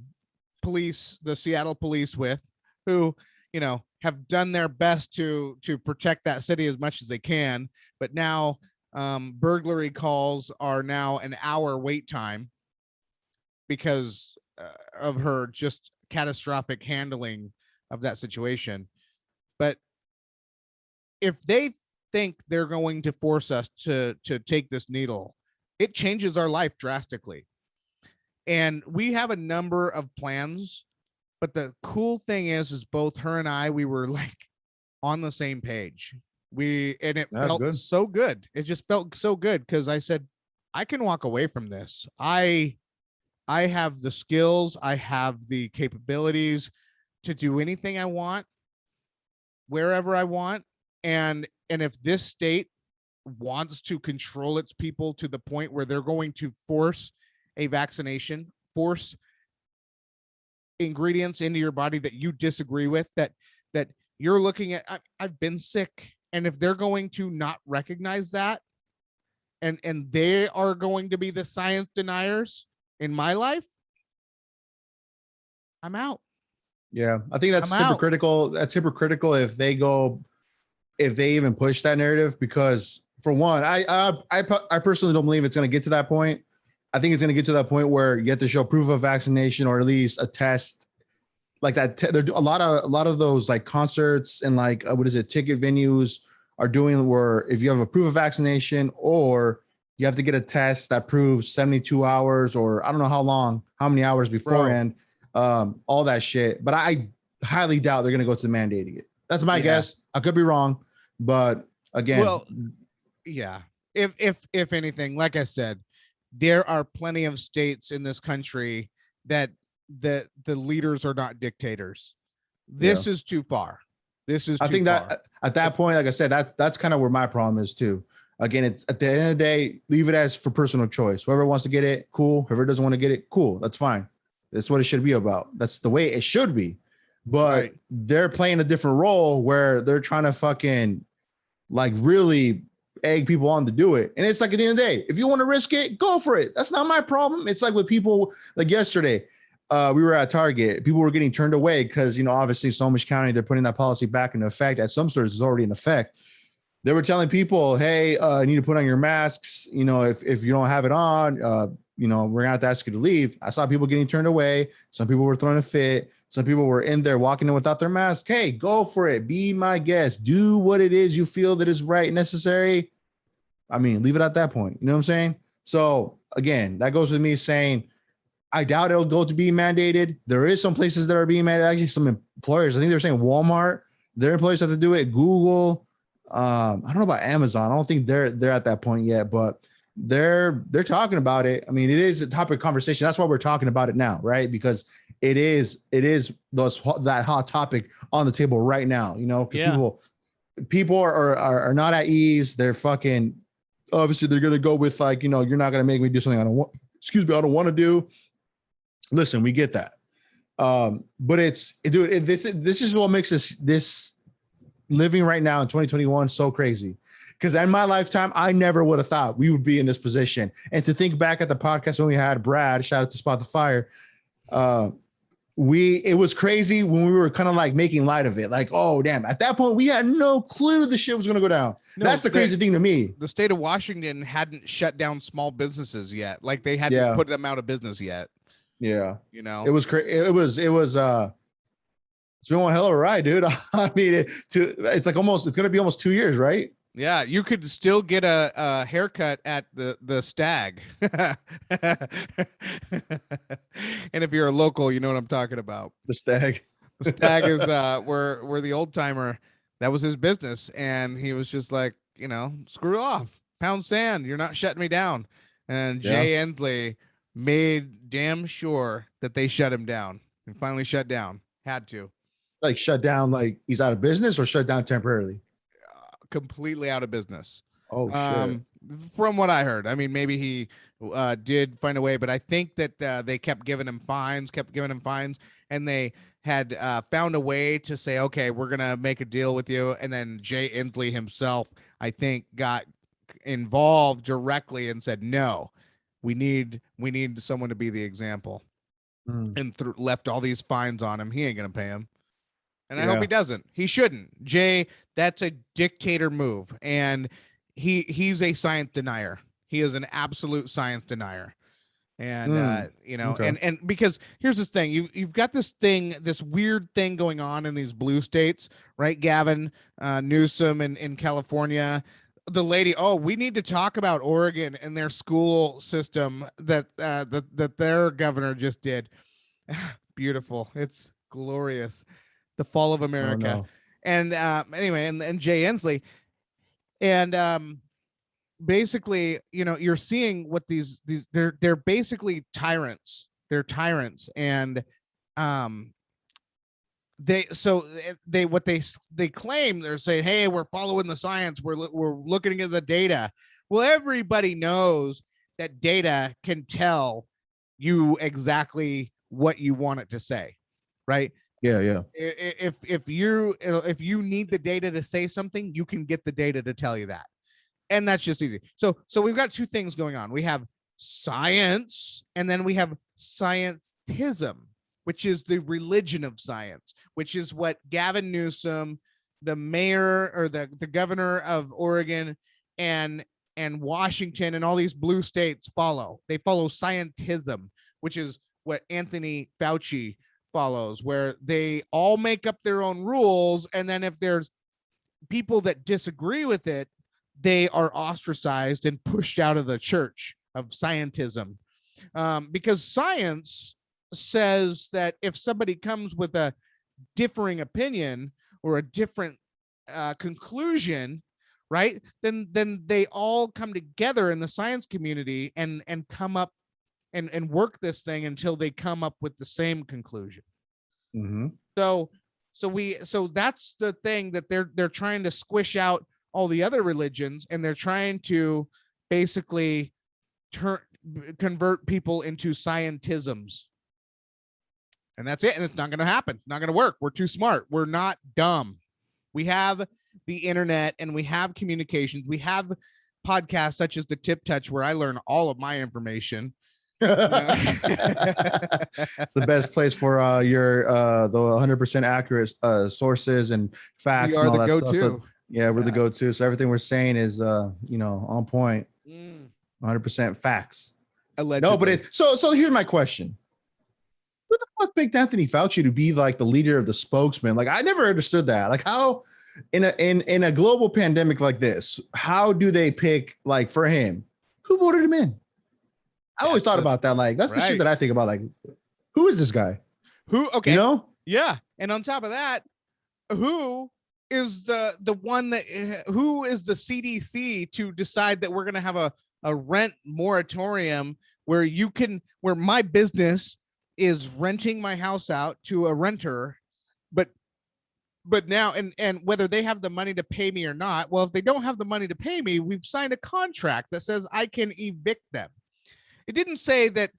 Seattle police with, who, have done their best to protect that city as much as they can, but now burglary calls are now an hour wait time because of her just catastrophic handling of that situation. But if they think they're going to force us to take this needle, it changes our life drastically. And we have a number of plans, but the cool thing is both her and I, we were like on the same page. It felt good. So good. It just felt so good because I said, I can walk away from this. I have the skills, I have the capabilities to do anything I want, wherever I want. And if this state wants to control its people to the point where they're going to force a vaccination, force ingredients into your body that you disagree with, that you're looking at, I've been sick. And if they're going to not recognize that, and they are going to be the science deniers in my life, I'm out. Yeah, I think that's hypocritical. That's hypocritical if they even push that narrative, because for one, I personally don't believe it's going to get to that point. I think it's going to get to that point where you have to show proof of vaccination or at least a test like that. There's a lot of those like concerts and like ticket venues are doing where if you have a proof of vaccination or you have to get a test that proves 72 hours or I don't know how many hours beforehand, all that shit. But I highly doubt they're going to go to mandating it. That's my guess. I could be wrong, but again, well, yeah. If anything, like I said, there are plenty of states in this country that the leaders are not dictators. This is too far. I think that at that point, like I said, that's kind of where my problem is too. Again, it's at the end of the day, leave it as for personal choice. Whoever wants to get it, cool. Whoever doesn't want to get it, cool. That's fine. That's what it should be about. That's the way it should be. But they're playing a different role where they're trying to fucking like really egg people on to do it. And it's like at the end of the day, if you want to risk it, go for it. That's not my problem. It's like with people like yesterday, we were at Target. People were getting turned away because, obviously Snohomish County, they're putting that policy back into effect. At some stores, it's already in effect. They were telling people, hey, you need to put on your masks. If you don't have it on, we're going to have to ask you to leave. I saw people getting turned away. Some people were throwing a fit. Some people were in there walking in without their mask. Hey, go for it. Be my guest. Do what it is you feel that is right and necessary. I mean, leave it at that point. You know what I'm saying? So again, that goes with me saying, I doubt it'll go to be mandated. There is some places that are being mandated. Actually, some employers, I think they're saying Walmart, their employees have to do it. Google, I don't know about Amazon. I don't think they're at that point yet, but they're talking about it. I mean, it is a topic of conversation. That's why we're talking about it now, right? Because it is that hot topic on the table right now. Because people are not at ease. They're fucking Obviously, they're going to go with like, you're not going to make me do something I don't want. Excuse me, I don't want to do. Listen, we get that. But dude, this is what makes this living right now in 2021 so crazy. Because in my lifetime, I never would have thought we would be in this position. And to think back at the podcast when we had Brad, shout out to Spot the Fire, it was crazy when we were kind of like making light of it. Like, oh damn, at that point we had no clue the shit was gonna go down. No, that's the crazy thing to me. The state of Washington hadn't shut down small businesses yet. Like they hadn't put them out of business yet. Yeah. It was crazy. It's been one hell of a ride, dude. I mean, it's going to be almost 2 years, right? Yeah, you could still get a haircut at the Stag. And if you're a local, you know what I'm talking about. The Stag. The Stag is where the old timer, that was his business. And he was just like, screw off. Pound sand. You're not shutting me down. And Jay Endley made damn sure that they shut him down. And finally shut down. Had to. Like shut down, like he's out of business, or shut down temporarily? Completely out of business. Oh shit. From what I heard, I mean, maybe he did find a way, but I think that they kept giving him fines, and they had found a way to say, okay, we're gonna make a deal with you. And then Jay Inslee himself, I think, got involved directly and said, no, we need someone to be the example, and left all these fines on him. He ain't gonna pay him. And I hope he doesn't. He shouldn't. Jay, that's a dictator move. And he's a science denier. He is an absolute science denier. And and because here's this thing, you've got this weird thing going on in these blue states, right? Gavin Newsom in California. The lady, we need to talk about Oregon and their school system that their governor just did. Beautiful. It's glorious. The fall of America. Oh, no. And anyway, and Jay Inslee, and basically, you're seeing what these they're basically tyrants. They're tyrants, and they claim, they're saying, hey, we're following the science, we're looking at the data. Well, everybody knows that data can tell you exactly what you want it to say, right? Yeah. If you need the data to say something, you can get the data to tell you that. And that's just easy. So we've got two things going on. We have science, and then we have scientism, which is the religion of science, which is what Gavin Newsom, the mayor or the governor of Oregon and Washington and all these blue states follow. They follow scientism, which is what Anthony Fauci follows, where they all make up their own rules, and then if there's people that disagree with it, they are ostracized and pushed out of the church of scientism, because science says that if somebody comes with a differing opinion or a different conclusion, right, then they all come together in the science community and come up and work this thing until they come up with the same conclusion. Mm-hmm. So that's the thing, that they're trying to squish out all the other religions, and they're trying to basically convert people into scientisms. And that's it. And it's not going to happen. It's not going to work. We're too smart. We're not dumb. We have the internet, and we have communications. We have podcasts such as the Tip Touch, where I learn all of my information. It's the best place for your the 100% accurate sources and facts. We are and all the that go-to. Stuff. So, we're the go-to. So everything we're saying is on point. 100% facts. Allegedly. No, but so here's my question. Who the fuck picked Anthony Fauci to be like the leader of the spokesman? Like, I never understood that. Like, how in a global pandemic like this, how do they pick, like, for him? Who voted him in? I always thought about that. Like, that's the shit that I think about. Like, who is this guy? Okay. Yeah. And on top of that, who is the one who is the CDC to decide that we're going to have a rent moratorium where my business is renting my house out to a renter, but but now, and whether they have the money to pay me or not, well, if they don't have the money to pay me, we've signed a contract that says I can evict them. It didn't say that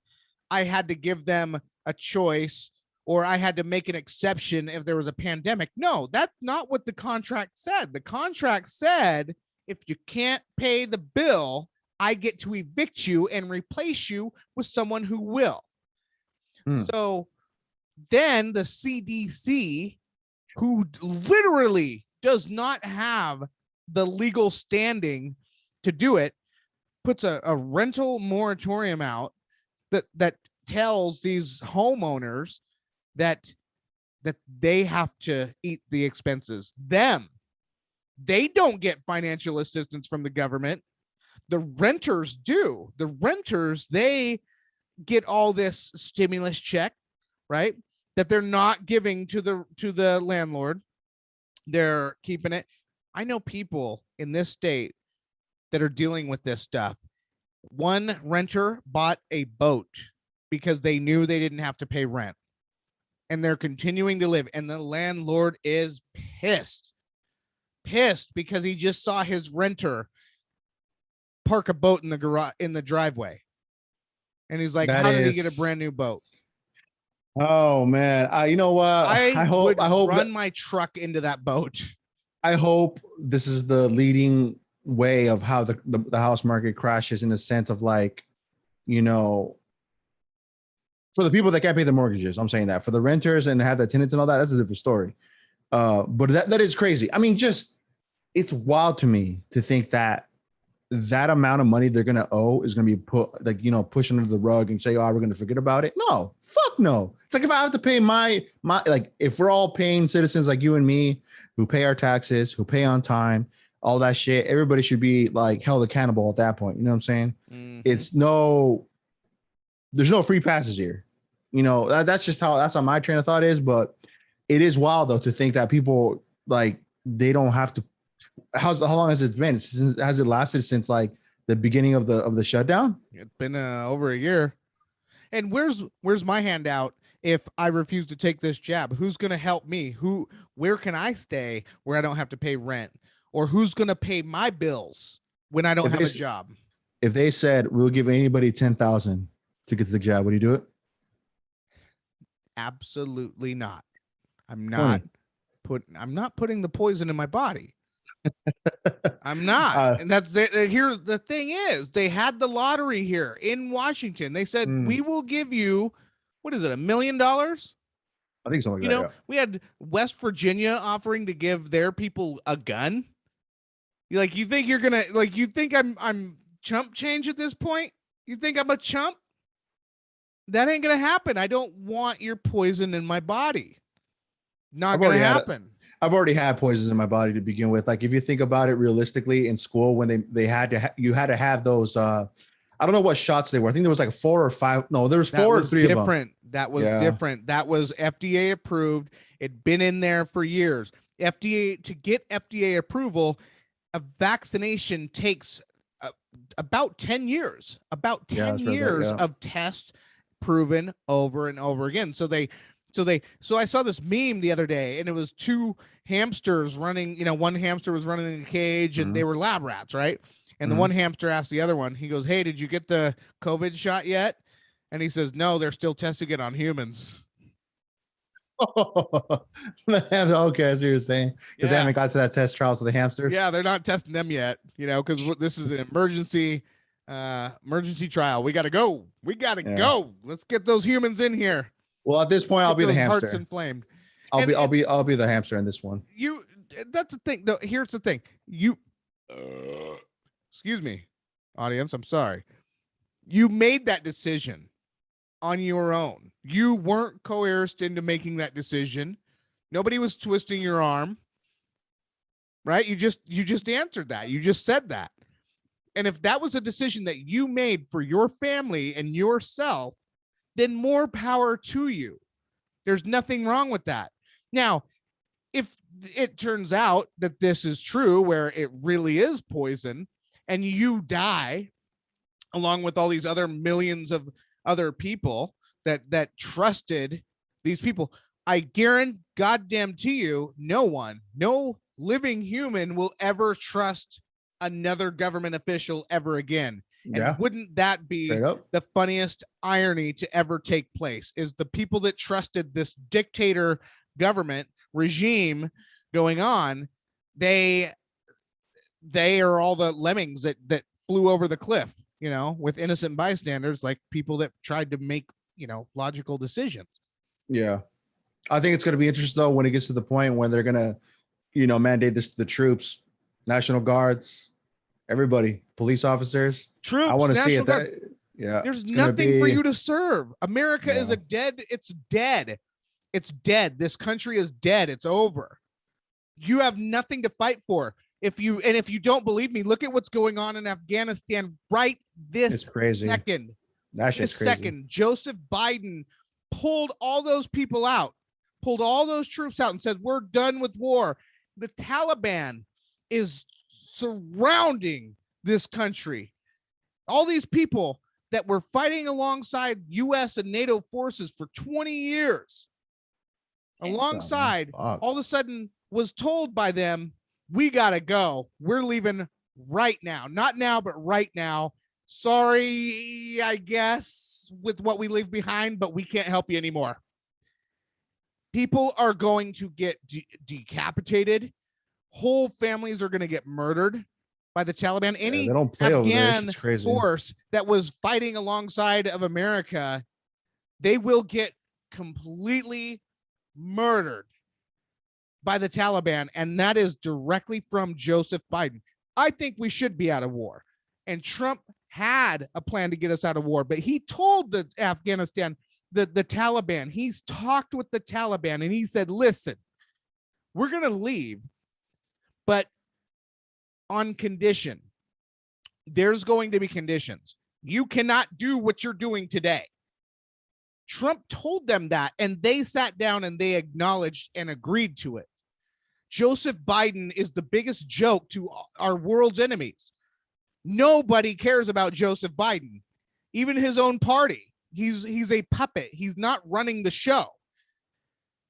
I had to give them a choice or I had to make an exception if there was a pandemic. No, that's not what the contract said. The contract said, if you can't pay the bill, I get to evict you and replace you with someone who will. So then the CDC, who literally does not have the legal standing to do it, puts a rental moratorium out that tells these homeowners that they have to eat the expenses. They don't get financial assistance from the government. The renters do. The renters, they get all this stimulus check, right? That they're not giving to the landlord. They're keeping it. I know people in this state that are dealing with this stuff. One renter bought a boat because they knew they didn't have to pay rent, and they're continuing to live. And the landlord is pissed because he just saw his renter park a boat in the garage, in the driveway. And he's like, how did he get a brand new boat? Oh man. You know what? I hope run my truck into that boat. I hope this is the leading way of how the house market crashes, in the sense of, like, you know, for the people that can't pay the mortgages. I'm saying that for the renters and have the tenants and all that, that's a different story. But that is crazy. I mean, it's wild to me to think that amount of money they're going to owe is going to be put, like, you know, pushed under the rug and say, oh, we're going to forget about it. No, fuck no. It's like, if I have to pay my, like, if we're all paying citizens like you and me who pay our taxes, who pay on time, all that shit, everybody should be, like, held accountable at that point. You know what I'm saying? Mm-hmm. There's no free passes here. You know, that's how my train of thought is. But it is wild, though, to think that people, like, they don't have to. How long has it been? Has it lasted since, like, the beginning of the shutdown? It's been over a year. And where's my handout if I refuse to take this jab? Who's going to help me? Where can I stay where I don't have to pay rent? Or who's going to pay my bills when I don't have a job? If they said, we'll give anybody 10,000 to get to the job, would you do it? Absolutely not. I'm not putting the poison in my body. I'm not. And that's here. The thing is, they had the lottery here in Washington. They said, we will give you, what is it, $1 million? I think something like that. Yeah. We had West Virginia offering to give their people a gun. You think you're gonna, like, you think I'm chump change at this point? You think I'm a chump? That ain't gonna happen. I don't want your poison in my body. Not gonna happen. I've already had poisons in my body to begin with. Like, if you think about it realistically, in school, when they had to, you had to have those. I don't know what shots they were. I think there was like 4 or 5. No, there was 4 or 3 of them. That was different. That was FDA approved. It'd been in there for years. To get FDA approval, a vaccination takes about 10 years. About 10 years of tests proven over and over again. So I saw this meme the other day, and it was 2 hamsters running. One hamster was running in a cage, and they were lab rats, right? And the one hamster asked the other one, he goes, hey, did you get the COVID shot yet? And he says, no, they're still testing it on humans. Okay, that's what you're saying. Because they haven't got to that test trials of the hamsters. Yeah, they're not testing them yet, because this is an emergency trial. We got to go. Go. Let's get those humans in here. Well, at this point, I'll be the hamster. Hearts inflamed. I'll be the hamster in this one. That's the thing. Though, here's the thing. Excuse me, audience. I'm sorry. You made that decision on your own. You weren't coerced into making that decision. Nobody was twisting your arm. Right? You just answered that. You just said that. And if that was a decision that you made for your family and yourself, then more power to you. There's nothing wrong with that. Now, if it turns out that this is true, where it really is poison, and you die along with all these other millions of other people that trusted these people, I guarantee goddamn to you, no living human will ever trust another government official ever again. And Yeah, wouldn't that be straight up. the funniest irony to ever take place? Is the people that trusted this dictator government regime going on, they are all the lemmings that flew over the cliff, you know, with innocent bystanders, like people that tried to make, you know, logical decisions. Yeah. I think it's going to be interesting though when it gets to the point when they're going to, you know, mandate this to the troops, National Guards, everybody, police officers. I Troops, want to see National it. Guard. Yeah, There's nothing for you to serve. America is Yeah. it's dead. It's dead. This country is dead. It's over. You have nothing to fight for. If you don't believe me, look at what's going on in Afghanistan right this It's crazy. second. That shit's This crazy. second, Joseph Biden pulled all those people out, pulled all those troops out and said, we're done with war. The Taliban is surrounding this country. All these people that were fighting alongside US and NATO forces for 20 years, alongside, all of a sudden was told by them, we got to go. We're leaving right now. Not now, but right now. Sorry, I guess, with what we leave behind, but we can't help you anymore. People are going to get decapitated. Whole families are going to get murdered by the Taliban. Any they don't play Afghan over there. Crazy. force that was fighting alongside of America, they will get completely murdered by the Taliban, and that is directly from Joseph Biden. I think we should be out of war, and Trump had a plan to get us out of war, but he told the Afghanistan, the Taliban, he's talked with the Taliban, and he said, listen, we're going to leave, but on condition. There's going to be conditions. You cannot do what you're doing today. Trump told them that, and they sat down and they acknowledged and agreed to it. Joseph Biden is the biggest joke to our world's enemies. Nobody cares about Joseph Biden, even his own party. He's a puppet. He's not running the show.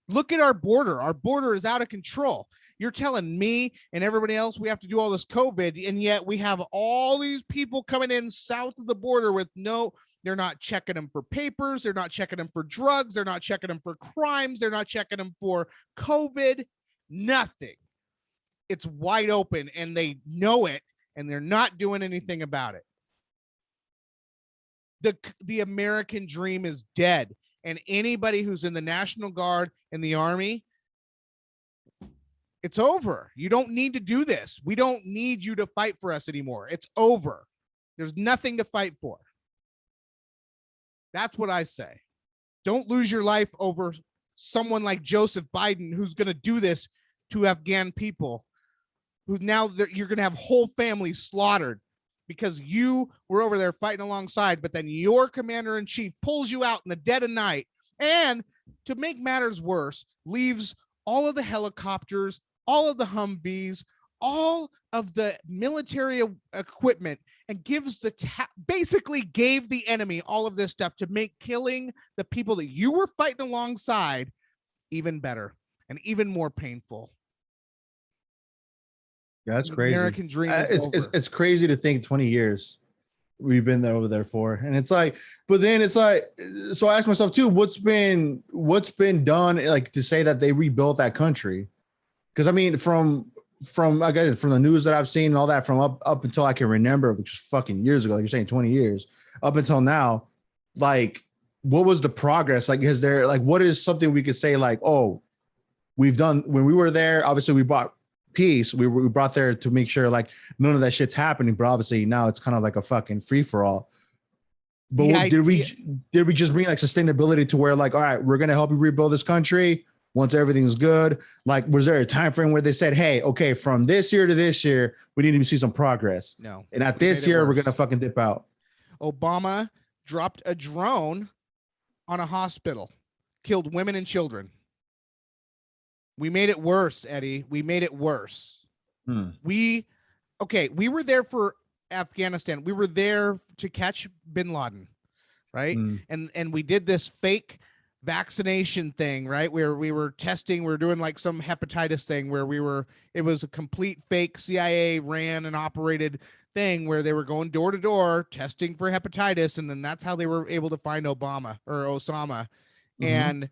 Look at our border. Our border is out of control. You're telling me and everybody else we have to do all this COVID, and yet we have all these people coming in south of the border with they're not checking them for papers. They're not checking them for drugs. They're not checking them for crimes. They're not checking them for COVID. Nothing. It's wide open, and they know it, and they're not doing anything about it. The American dream is dead, and anybody who's in the National Guard and the Army, it's over. You don't need to do this. We don't need you to fight for us anymore. It's over. There's nothing to fight for. That's what I say. Don't lose your life over someone like Joseph Biden, who's going to do this to Afghan people, who now you're going to have whole families slaughtered because you were over there fighting alongside, but then your commander in chief pulls you out in the dead of night, and to make matters worse, leaves all of the helicopters, all of the Humvees, all of the military equipment, and gives basically gave the enemy all of this stuff to make killing the people that you were fighting alongside even better and even more painful. Yeah, that's crazy. American dream is over. It's crazy to think 20 years we've been there over there for, and it's like, but then it's like, so I ask myself too, what's been done like to say that they rebuilt that country? Because I mean, from again, from the news that I've seen and all that, from up until I can remember, which is fucking years ago, like you're saying 20 years, up until now, like what was the progress? Like, is there like, what is something we could say like, oh, we've done when we were there, obviously we brought peace. We brought there to make sure like none of that shit's happening, but obviously now it's kind of like a fucking free for all. But did we just bring like sustainability to where like, all right, we're going to help you rebuild this country once everything's good? Like, was there a time frame where they said, hey, okay, from this year to this year, we need to see some progress? No. And at this year, we're going to fucking dip out. Obama dropped a drone on a hospital, killed women and children. We made it worse, Eddie. We made it worse. We were there for Afghanistan. We were there to catch bin Laden, right? And we did this fake vaccination thing, right? Where we were testing, we were doing like some hepatitis thing where it was a complete fake CIA ran and operated thing where they were going door to door testing for hepatitis. And then that's how they were able to find Obama or Osama. Mhm.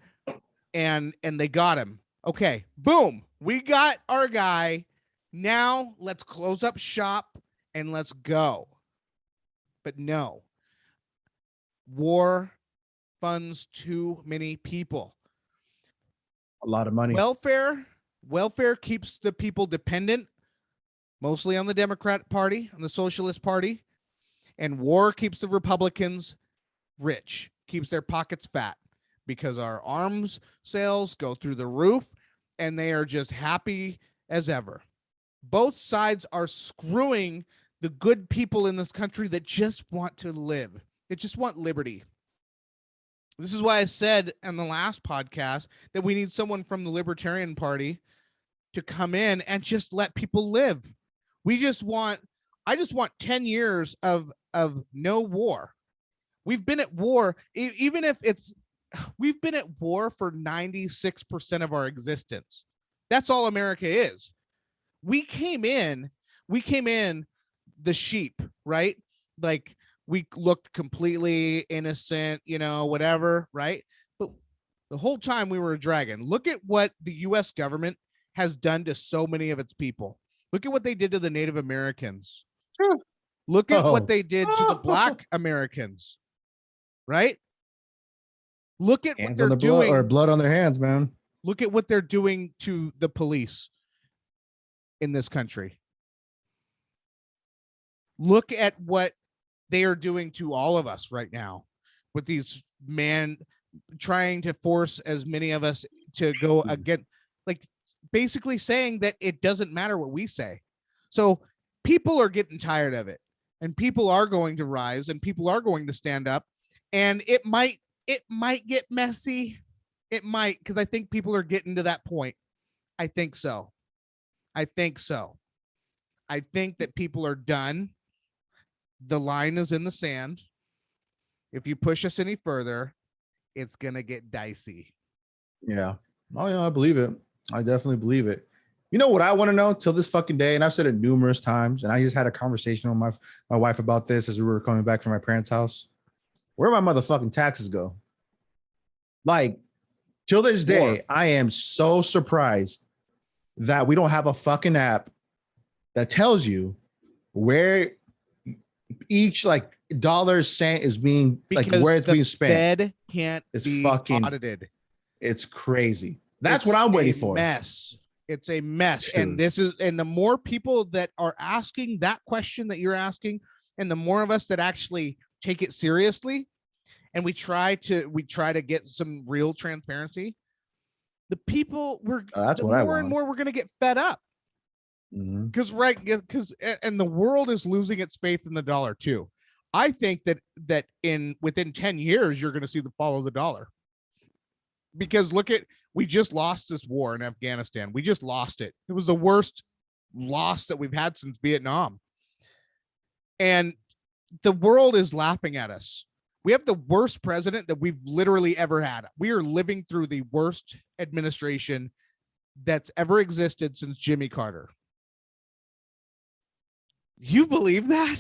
And they got him. Okay, boom. We got our guy. Now let's close up shop and let's go. But no. War funds too many people. A lot of money. Welfare keeps the people dependent, mostly on the Democrat Party, on the Socialist Party, and war keeps the Republicans rich, keeps their pockets fat, because our arms sales go through the roof and they are just happy as ever. Both sides are screwing the good people in this country that just want to live. They just want liberty. This is why I said in the last podcast that we need someone from the Libertarian Party to come in and just let people live. I just want 10 years of no war. We've been at war, even if we've been at war for 96% of our existence. That's all America is. We came in the sheep, right? Like, we looked completely innocent, whatever, right? But the whole time we were a dragon. Look at what the US government has done to so many of its people. Look at what they did to the Native Americans. Look at what they did to the Black Americans, right? Look at what they're doing. Or blood on their hands, man. Look at what they're doing to the police in this country. Look at what they are doing to all of us right now with these trying to force as many of us to go against, like, basically saying that it doesn't matter what we say. So people are getting tired of it, and people are going to rise, and people are going to stand up, and it might get messy. It might, because I think people are getting to that point. I think so. I think that people are done. The line is in the sand. If you push us any further, it's going to get dicey. Yeah. Oh, yeah, I believe it. I definitely believe it. You know what I want to know till this fucking day, and I've said it numerous times, and I just had a conversation with my wife about this as we were coming back from my parents' house. Where my motherfucking taxes go? Like, till this day, I am so surprised that we don't have a fucking app that tells you where each like dollar cent is being, because like where it's being spent. Fed can't be fucking audited. It's crazy. That's what I'm waiting for. It's a mess. Dude. And the more people that are asking that question that you're asking, and the more of us that actually take it seriously, and we try to get some real transparency, the people that's what I want. More and more we're going to get fed up. Because and the world is losing its faith in the dollar too. I think that within 10 years you're going to see the fall of the dollar, because we just lost this war in Afghanistan. We just lost it. It was the worst loss that we've had since Vietnam, and the world is laughing at us. We have the worst president that we've literally ever had. We are living through the worst administration that's ever existed since Jimmy Carter. You believe that?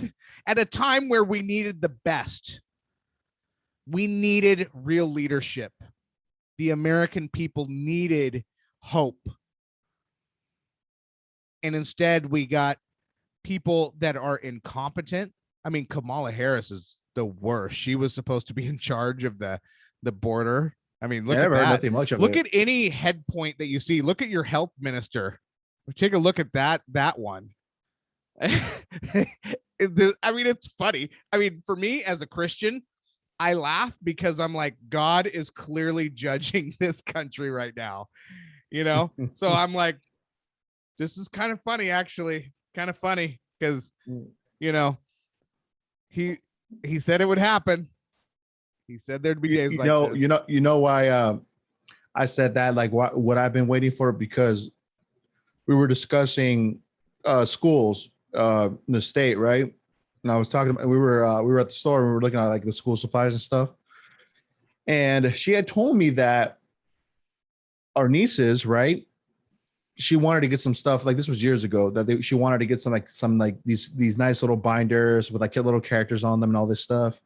At a time where we needed the best. We needed real leadership. The American people needed hope. And instead, we got people that are incompetent. I mean, Kamala Harris is the worst. She was supposed to be in charge of the border. I mean, look at that. Look at any head point that you see. Look at your health minister. Take a look at that one. I mean, it's funny. I mean, for me as a Christian, I laugh because I'm like, God is clearly judging this country right now, so I'm like, this is kind of funny, actually. Kind of funny because he said it would happen. He said there'd be days like this. You know why I said that, like what I've been waiting for, because we were discussing schools in the state, right? And I was talking about, we were at the store and we were looking at like the school supplies and stuff. And she had told me that our nieces, right? She wanted to get some stuff, like this was years ago, that she wanted to get some like these nice little binders with like little characters on them and all this stuff.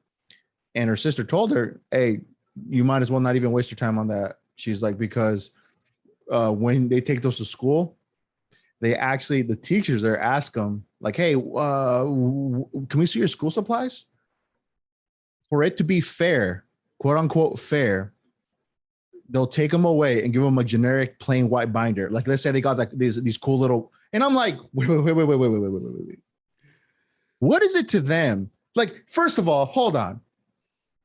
And her sister told her, "Hey, you might as well not even waste your time on that." She's like, because when they take those to school, the teachers there ask them like, "Hey, can we see your school supplies?" For it to be fair, quote unquote fair, they'll take them away and give them a generic plain white binder. Like let's say they got like these cool little, and I'm like, wait. What is it to them? Like, first of all, hold on.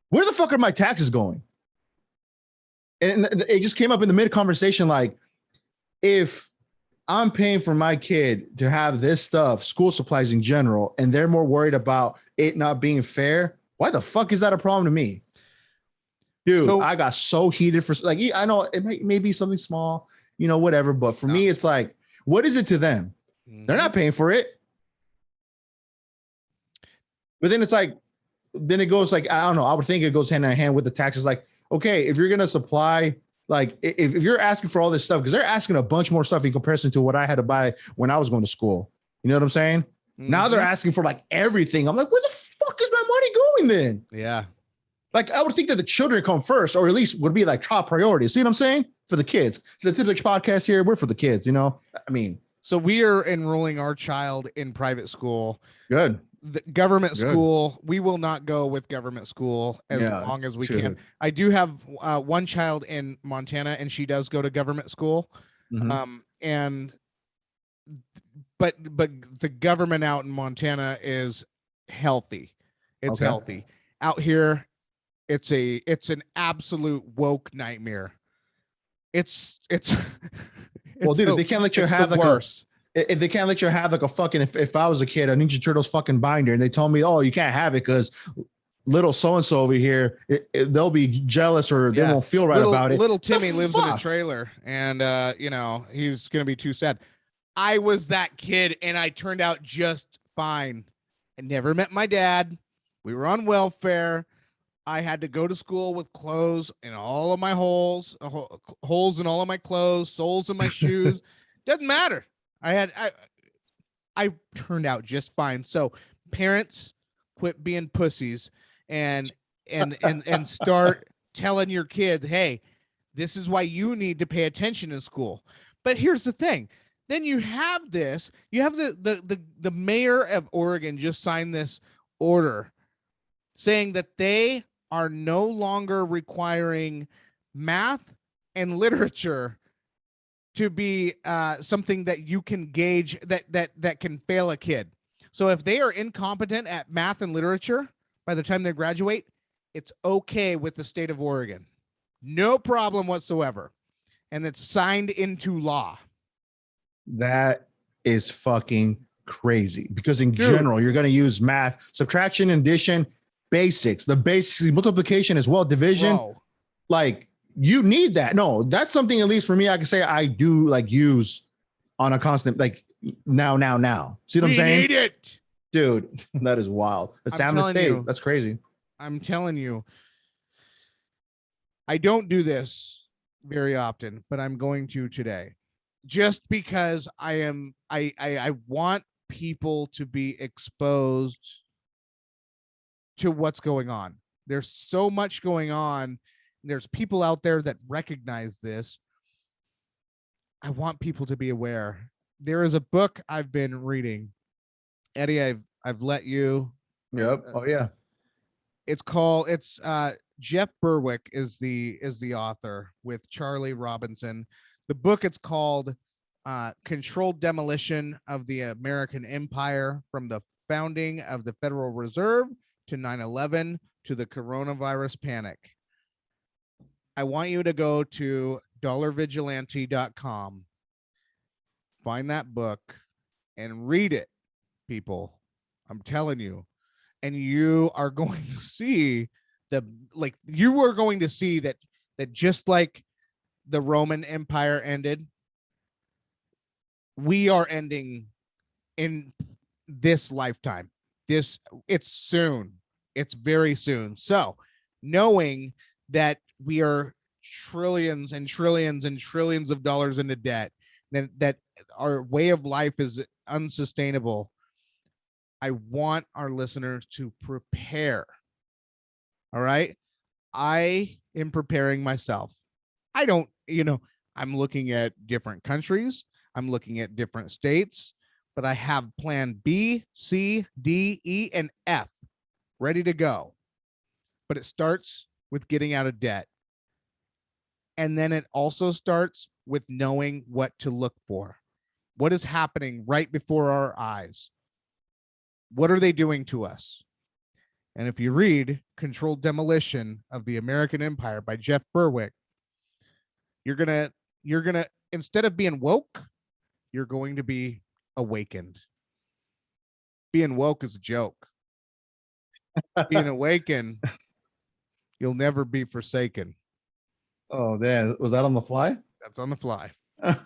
Where the fuck are my taxes going? And it just came up in the mid conversation, like, if I'm paying for my kid to have this stuff, school supplies in general, and they're more worried about it not being fair, why the fuck is that a problem to me? Dude, so, I got so heated for, like, I know it may be something small, whatever, but for me, it's like, what is it to them? Mm-hmm. They're not paying for it. But then it's like, then it goes like, I don't know, I would think it goes hand in hand with the taxes. Like, okay, if you're going to supply, like, if you're asking for all this stuff, because they're asking a bunch more stuff in comparison to what I had to buy when I was going to school. You know what I'm saying? Mm-hmm. Now they're asking for like everything. I'm like, where the fuck is my money going then? Yeah. Like, I would think that the children come first, or at least would be like top priority. See what I'm saying? For the kids. So the typical podcast here, we're for the kids, I mean. So we are enrolling our child in private school. Good. The government school, we will not go with government school as long as we can. I do have one child in Montana, and she does go to government school. Mm-hmm. But the government out in Montana is healthy. It's healthy. Out here, it's an absolute woke nightmare. It's well, dude, they can't let you have like worst. If they can't let you have like a fucking, if I was a kid, a Ninja Turtles fucking binder, and they told me, oh, you can't have it because little so-and-so over here, they'll be jealous or they won't feel right about it. Little Timmy lives in a trailer, and he's going to be too sad. I was that kid, and I turned out just fine. I never met my dad. We were on welfare. I had to go to school with clothes in all of my holes in all of my clothes, soles in my shoes. Doesn't matter. I turned out just fine. So parents, quit being pussies and start telling your kids, hey, this is why you need to pay attention in school. But here's the thing. Then you have the mayor of Oregon just signed this order saying that they are no longer requiring math and literature to be something that you can gauge that can fail a kid. So if they are incompetent at math and literature by the time they graduate, it's okay with the state of Oregon. No problem whatsoever. And it's signed into law. That is fucking crazy, because in general, you're going to use math, subtraction, addition, basics, the basics, multiplication as well, division. Whoa. Like, you need that. No, that's something, at least for me, I can say I do like use on a constant, like now. See what I'm saying? We need it. Dude, that is wild. That's Sam State. That's crazy. I'm telling you. I don't do this very often, but I'm going to today. Just because I want people to be exposed to what's going on. There's so much going on. There's people out there that recognize this. I want people to be aware. There is a book I've been reading. Eddie, I've let you. Yep. Oh yeah. It's Jeff Berwick is the author with Charlie Robinson. The book, it's called Controlled Demolition of the American Empire, from the founding of the Federal Reserve to 9/11 to the coronavirus panic. I want you to go to dollarvigilante.com, find that book, and read it, people. I'm telling you. And you are going to see that just like the Roman Empire ended, we are ending in this lifetime. It's soon. It's very soon. So knowing that we are trillions and trillions and trillions of dollars into debt, that our way of life is unsustainable. I want our listeners to prepare. All right. I am preparing myself. I don't, I'm looking at different countries. I'm looking at different states, but I have plan B, C, D, E, and F ready to go. But it starts with getting out of debt. And then it also starts with knowing what to look for. What is happening right before our eyes? What are they doing to us? And if you read Controlled Demolition of the American Empire by Jeff Berwick, you're gonna instead of being woke, you're going to be awakened. Being woke is a joke. Being awakened, you'll never be forsaken. Oh, man. Was that on the fly? That's on the fly. That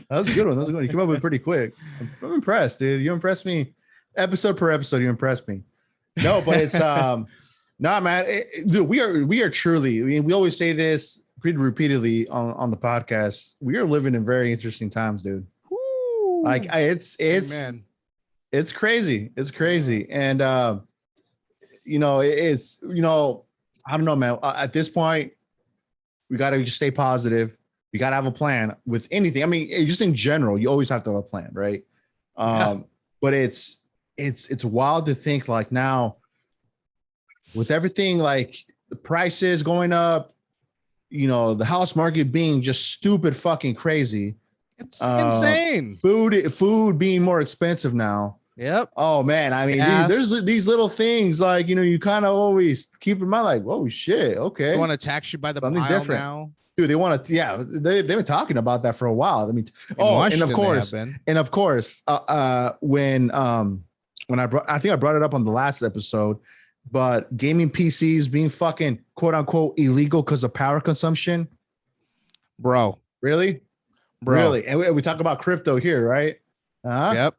was a good one. That was a good one. You came up with it pretty quick. I'm impressed, dude. You impressed me. Episode per episode, you impressed me. No, but it's nah, man. Dude, we are truly. I mean, we always say this pretty repeatedly on the podcast. We are living in very interesting times, dude. Woo. Like it's Amen. It's crazy. It's crazy, and it's I don't know, man. At this point, we got to just stay positive. You got to have a plan with anything. I mean, just in general, you always have to have a plan, right? But it's wild to think like now with everything like the prices going up, the house market being just stupid fucking crazy. It's insane. Food being more expensive now. Yep. Oh man, I mean, there's these little things like you kind of always keep in mind like, whoa, shit, okay. They want to tax you by the Something's mile different now. Dude, they want to, yeah. They've been talking about that for a while. I mean, and of course, when I think I brought it up on the last episode, but gaming PCs being fucking quote unquote illegal because of power consumption, bro. Really? And we talk about crypto here, right? Yep.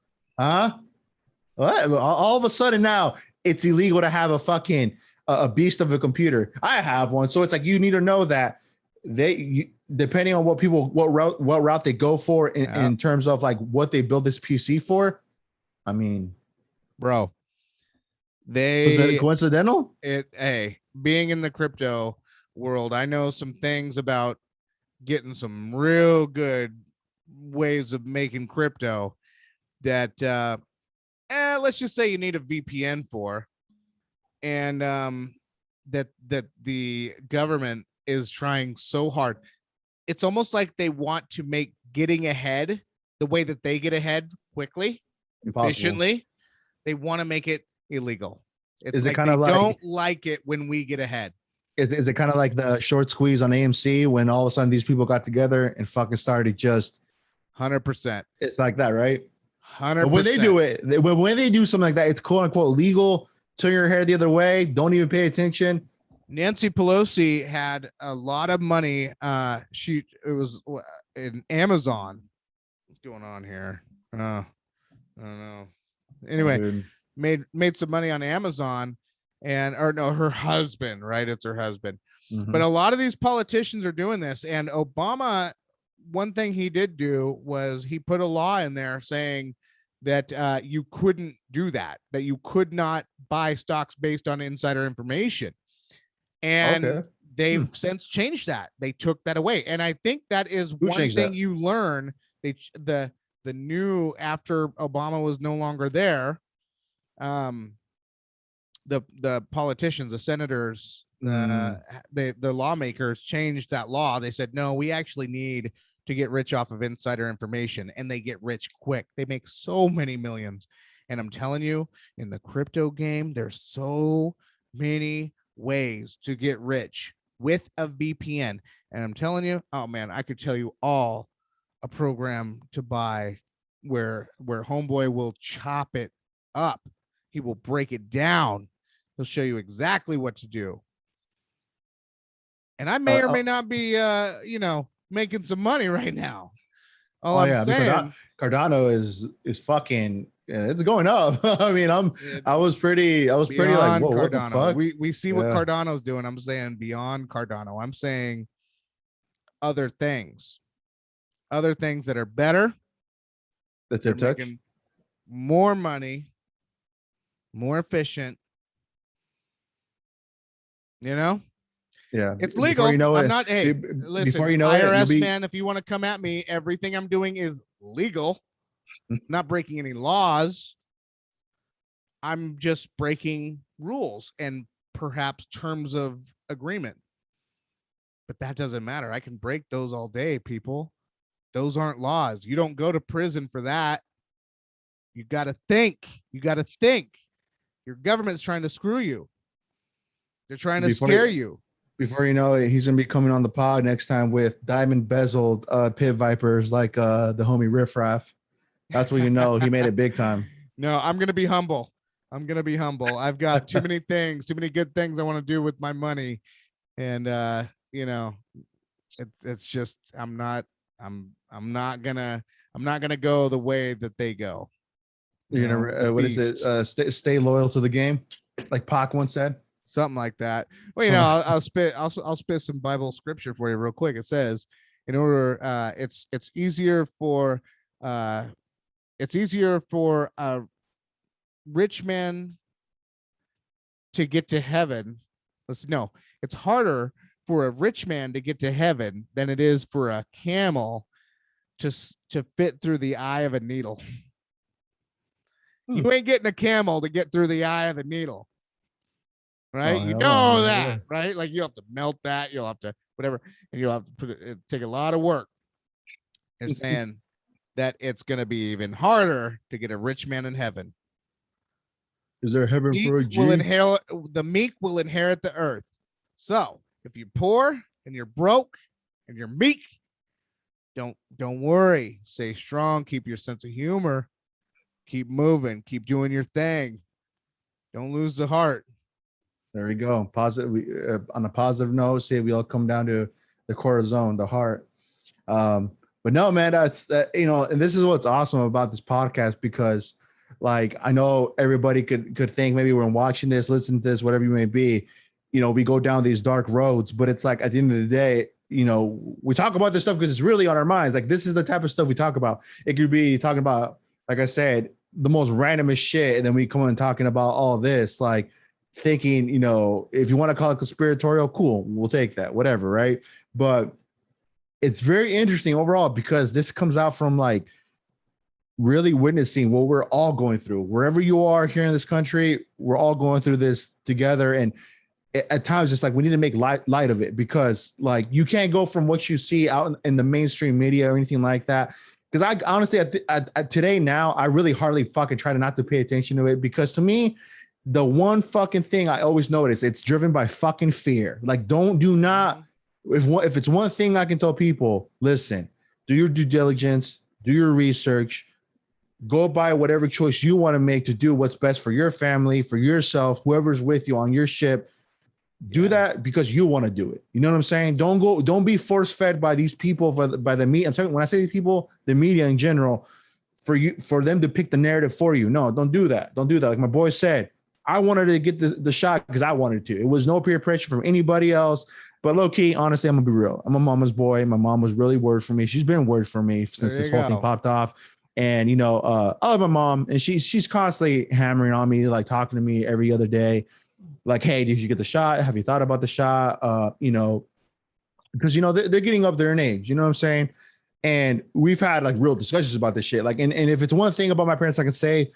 What? All of a sudden now it's illegal to have a fucking a beast of a computer. I have one, so it's like you need to know that depending on what route they go for in terms of like what they build this PC for. I mean, bro, was that coincidental? Being in the crypto world, I know some things about getting some real good ways of making crypto that let's just say you need a VPN for, and that the government is trying so hard. It's almost like they want to make getting ahead the way that they get ahead quickly, efficiently. They want to make it illegal. It's like they don't like it when we get ahead. Is it kind of like the short squeeze on AMC when all of a sudden these people got together and fucking started just 100%. It's like that, right? 100%. But when they do it, when they do something like that, it's quote unquote legal. Turn your hair the other way. Don't even pay attention. Nancy Pelosi had a lot of money. It was in Amazon. What's going on here? I don't know. Anyway, made some money on Amazon, her husband, right? It's her husband. Mm-hmm. But a lot of these politicians are doing this, and Obama, one thing he did do was he put a law in there saying that you couldn't do that you could not buy stocks based on insider information. And they've since changed that. They took that away. And I think that is one thing you learn. The new, after Obama was no longer there, the politicians, the senators, the lawmakers changed that law. They said, no, we actually need to get rich off of insider information, and they get rich quick. They make so many millions. And I'm telling you, in the crypto game, there's so many ways to get rich with a VPN. And I'm telling you, oh man, I could tell you all a program to buy where homeboy will chop it up. He will break it down. He'll show you exactly what to do. And I may or may not be making some money right now. All Oh I'm yeah, I mean saying, Cardano is fucking. Yeah, it's going up. I mean, it, I was pretty like, beyond whoa, what the Cardano, fuck? we see what Yeah, Cardano's doing. I'm saying beyond Cardano. I'm saying other things that are better. that's their They're touch. making more money, more efficient. You know, Yeah, it's before you legal. know I'm it, not. Hey, before listen, you know it, you'll IRS be. man, if you want to come at me, everything I'm doing is legal. I'm not breaking any laws. I'm just breaking rules and perhaps terms of agreement. But that doesn't matter. I can break those all day, people. Those aren't laws. You don't go to prison for that. You got to think. You got to think. Your government's trying to screw you. They're trying to before scare you. before you know it, he's gonna be coming on the pod next time with diamond bezeled pit vipers like the homie Riff Raff. That's when you know he made it big time. No, I'm going to be humble. I'm going to be humble. I've got too many things, too many good things I want to do with my money. And, you know, it's just, I'm not going to go the way that they go. You You're know, the gonna what is it? beast. Stay loyal to the game, like Pac once said. Something like that. Well, you So know, I'll spit some Bible scripture for you real quick. It says, in order, it's easier for, uh, a rich man to get to heaven. Listen, no, it's harder for a rich man to get to heaven than it is for a camel to fit through the eye of a needle. You ain't getting a camel to get through the eye of the needle. Right? oh, You hell know no. that, right? Like you have to melt that, you'll have to whatever, and you'll have to put it take a lot of work. They're saying that it's going to be even harder to get a rich man in heaven. Is there heaven Meek for a will G? inherit the meek will inherit the earth. So if you're poor and you're broke and you're meek, don't worry. Stay strong. Keep your sense of humor. Keep moving. Keep doing your thing. Don't lose the heart. There we go. Positive. On a positive note, say we all come down to the cortisone, the heart. But no, man, that's you know, and this is what's awesome about this podcast because, like, I know everybody could think maybe we're watching this, listening to this, whatever you may be, you know, we go down these dark roads, but it's like at the end of the day, you know, we talk about this stuff because it's really on our minds. Like, this is the type of stuff we talk about. It could be talking about, like I said, the most randomest shit, and then we come in talking about all this, like thinking, you know, if you want to call it conspiratorial, cool, we'll take that, whatever, right? But it's very interesting overall because this comes out from like really witnessing what we're all going through. Wherever you are here in this country, we're all going through this together. And at times, it's like we need to make light of it because like you can't go from what you see out in the mainstream media or anything like that. Because I honestly, at today now, I really hardly fucking try to not to pay attention to it because to me, the one fucking thing I always notice, it's driven by fucking fear. Like, do not. If it's one thing I can tell people, listen, do your due diligence, do your research, go by whatever choice you want to make to do what's best for your family, for yourself, whoever's with you on your ship. Do that because you want to do it. You know what I'm saying? Don't be force fed by these people by the media. I'm talking when I say these people, the media in general, for them to pick the narrative for you. No, don't do that. Don't do that. Like my boy said, I wanted to get the shot because I wanted to. It was no peer pressure from anybody else. But low key, honestly, I'm gonna be real. I'm a mama's boy. My mom was really worried for me. She's been worried for me since this whole thing popped off. And you know, I love my mom, and she's constantly hammering on me, like talking to me every other day, like, "Hey, did you get the shot? Have you thought about the shot?" You know, because you know they're getting up there in age. You know what I'm saying? And we've had like real discussions about this shit. Like, and if it's one thing about my parents, I can say,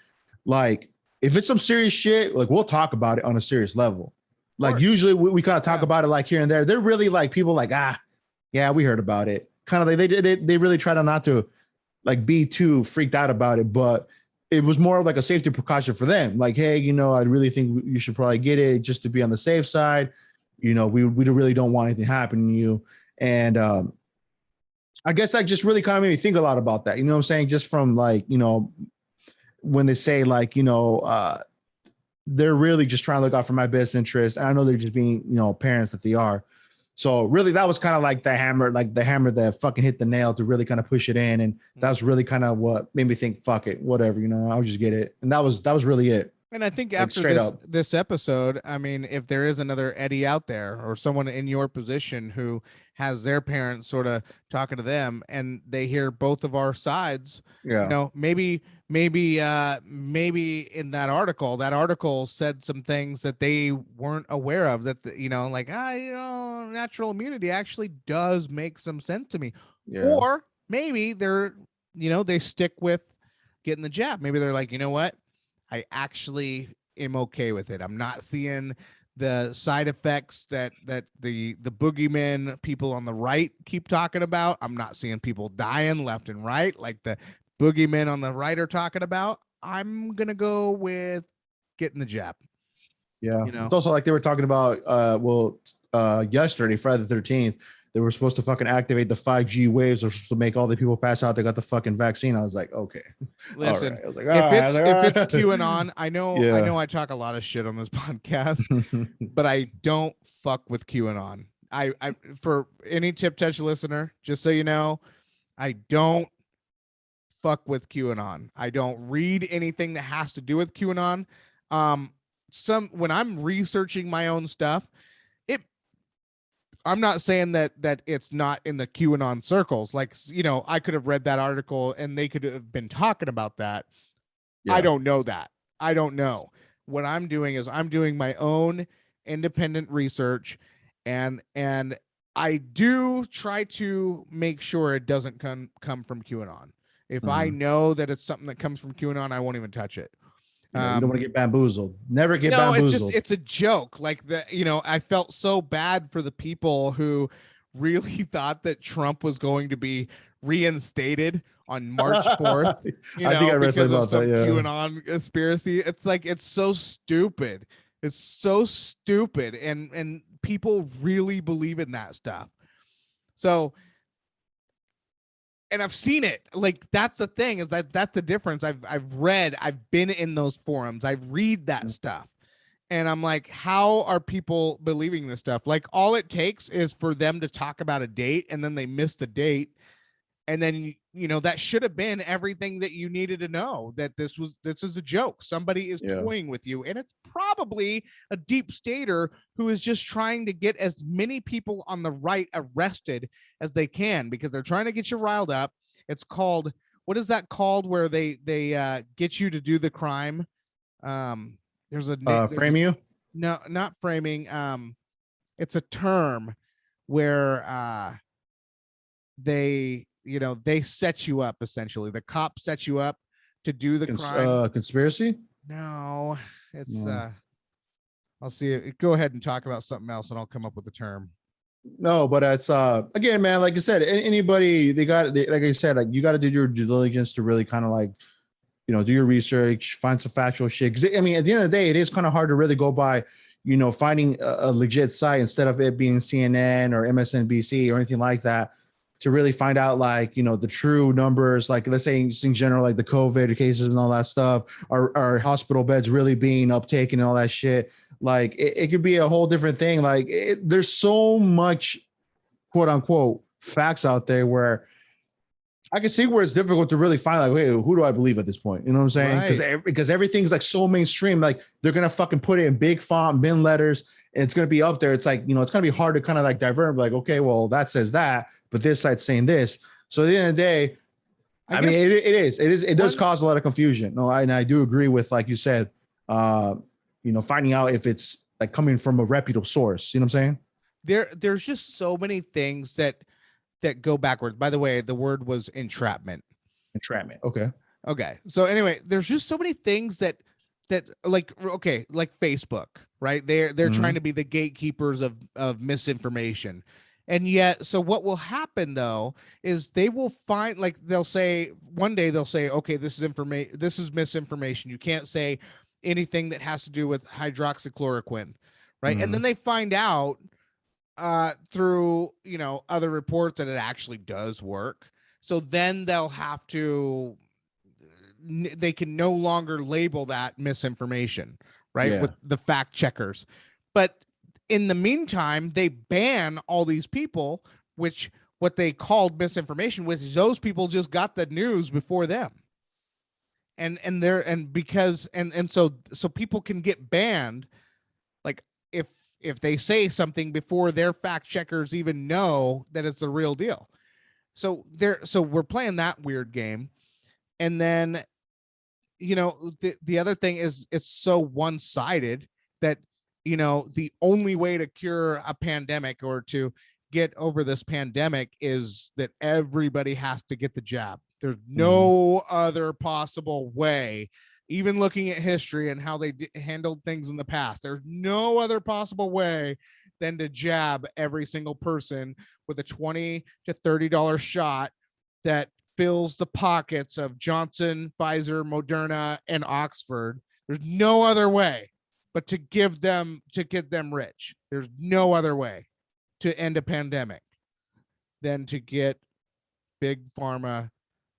like, if it's some serious shit, like we'll talk about it on a serious level. Like usually we kind of talk about it like here and there. They're really like people like, yeah, we heard about it. Kind of like they really try to not to like be too freaked out about it, but it was more like a safety precaution for them. Like, hey, you know, I really think you should probably get it just to be on the safe side. You know, we really don't want anything happening to you. And I guess that just really kind of made me think a lot about that. You know what I'm saying? Just from like, you know, when they say like, you know, they're really just trying to look out for my best interest. And I know they're just being, you know, parents that they are. So really, that was kind of like the hammer that fucking hit the nail to really kind of push it in, and that's really kind of what made me think, fuck it, whatever, I'll just get it, and that was really it. And I think Like, after straight up. this episode, I mean, if there is another Eddie out there or someone in your position who has their parents sort of talking to them and they hear both of our sides, Yeah. maybe in that article said some things that they weren't aware of, that like natural immunity actually does make some sense to me. Yeah. Or maybe they're they stick with getting the jab. Maybe they're like, you know what, I actually am okay with it. I'm not seeing the side effects that the boogeymen people on the right keep talking about. I'm not seeing people dying left and right like the boogeymen on the right are talking about. I'm gonna go with getting the jab. Yeah. It's also like they were talking about yesterday, Friday the 13th, they were supposed to fucking activate the 5G waves. They're supposed to make all the people pass out. They got the fucking vaccine. I was like, okay. Listen, I was like, if it's QAnon, I know I talk a lot of shit on this podcast, but I don't fuck with QAnon. I for any Tip Touch listener, just so you know, I don't fuck with QAnon. I don't read anything that has to do with QAnon. When I'm researching my own stuff, I'm not saying that it's not in the QAnon circles. Like, I could have read that article and they could have been talking about that. Yeah. I don't know that. I don't know. What I'm doing is I'm doing my own independent research, and I do try to make sure it doesn't come from QAnon. If I know that it's something that comes from QAnon, I won't even touch it. You don't want to get bamboozled. Never get bamboozled. It's a joke. Like I felt so bad for the people who really thought that Trump was going to be reinstated on March 4th. I think I read about that. Yeah. QAnon conspiracy. It's like, it's so stupid. It's so stupid, and people really believe in that stuff. So. And I've seen it. Like, that's the thing, is that's the difference. I've been in those forums. I read that stuff. And I'm like, how are people believing this stuff? Like, all it takes is for them to talk about a date and then they miss the date. And then, that should have been everything that you needed to know, that this is a joke. Somebody is toying with you. And it's probably a deep stater who is just trying to get as many people on the right arrested as they can, because they're trying to get you riled up. It's called, what is that called, where they get you to do the crime? There's a frame you? No, not framing. It's a term where they set you up. Essentially, the cop sets you up to do the crime. Conspiracy? No, it's I'll see it. Go ahead and talk about something else and I'll come up with the term. No, but it's again, man, like I said, anybody, like I said, like, you got to do your due diligence to really kind of like, do your research, find some factual shit. Because I mean, at the end of the day, it is kind of hard to really go by, finding a legit site instead of it being CNN or MSNBC or anything like that, to really find out, like, the true numbers, like, let's say just in general, like the COVID cases and all that stuff, are hospital beds really being uptaken and all that shit. Like, it could be a whole different thing. Like, there's so much quote unquote facts out there where I can see where it's difficult to really find, like, wait, who do I believe at this point? You know what I'm saying? Because everything's like so mainstream. Like, they're gonna fucking put it in big font, bin letters, and it's gonna be up there. It's like, it's gonna be hard to kind of like divert. Like, okay, well, that says that, but this site's saying this. So at the end of the day, I mean, it does cause a lot of confusion. No, and I do agree with, like you said, finding out if it's like coming from a reputable source. You know what I'm saying? There's just so many things that go backwards. By the way, the word was entrapment. Entrapment. Okay. So anyway, there's just so many things that like Facebook, right? They're trying to be the gatekeepers of misinformation. And yet, so what will happen though is they will find, like, one day they'll say, okay, this is misinformation. You can't say anything that has to do with hydroxychloroquine, right? And then they find out through other reports that it actually does work. So then they can no longer label that misinformation, right? With the fact checkers. But In the meantime, they ban all these people, which what they called misinformation, which is those people just got the news before them. So people can get banned, like if they say something before their fact checkers even know that it's the real deal. So we're playing that weird game. And then, the other thing is it's so one-sided that, the only way to cure a pandemic or to get over this pandemic is that everybody has to get the jab. There's no other possible way. Even looking at history and how they handled things in the past, there's no other possible way than to jab every single person with a $20 to $30 shot that fills the pockets of Johnson, Pfizer, Moderna, and Oxford. There's no other way but to get them rich. There's no other way to end a pandemic than to get big pharma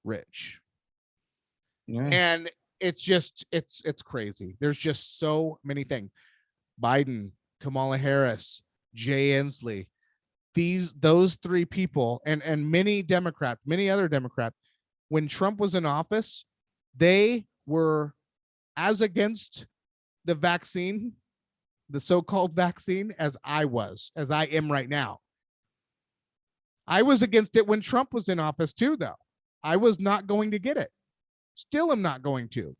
rich. Yeah. And it's crazy. There's just so many things. Biden, Kamala Harris, Jay Inslee, those three people, and many other Democrats, when Trump was in office, they were as against the vaccine, the so-called vaccine, as I am right now. I was against it when Trump was in office too, though. I was not going to get it. Still am not going to.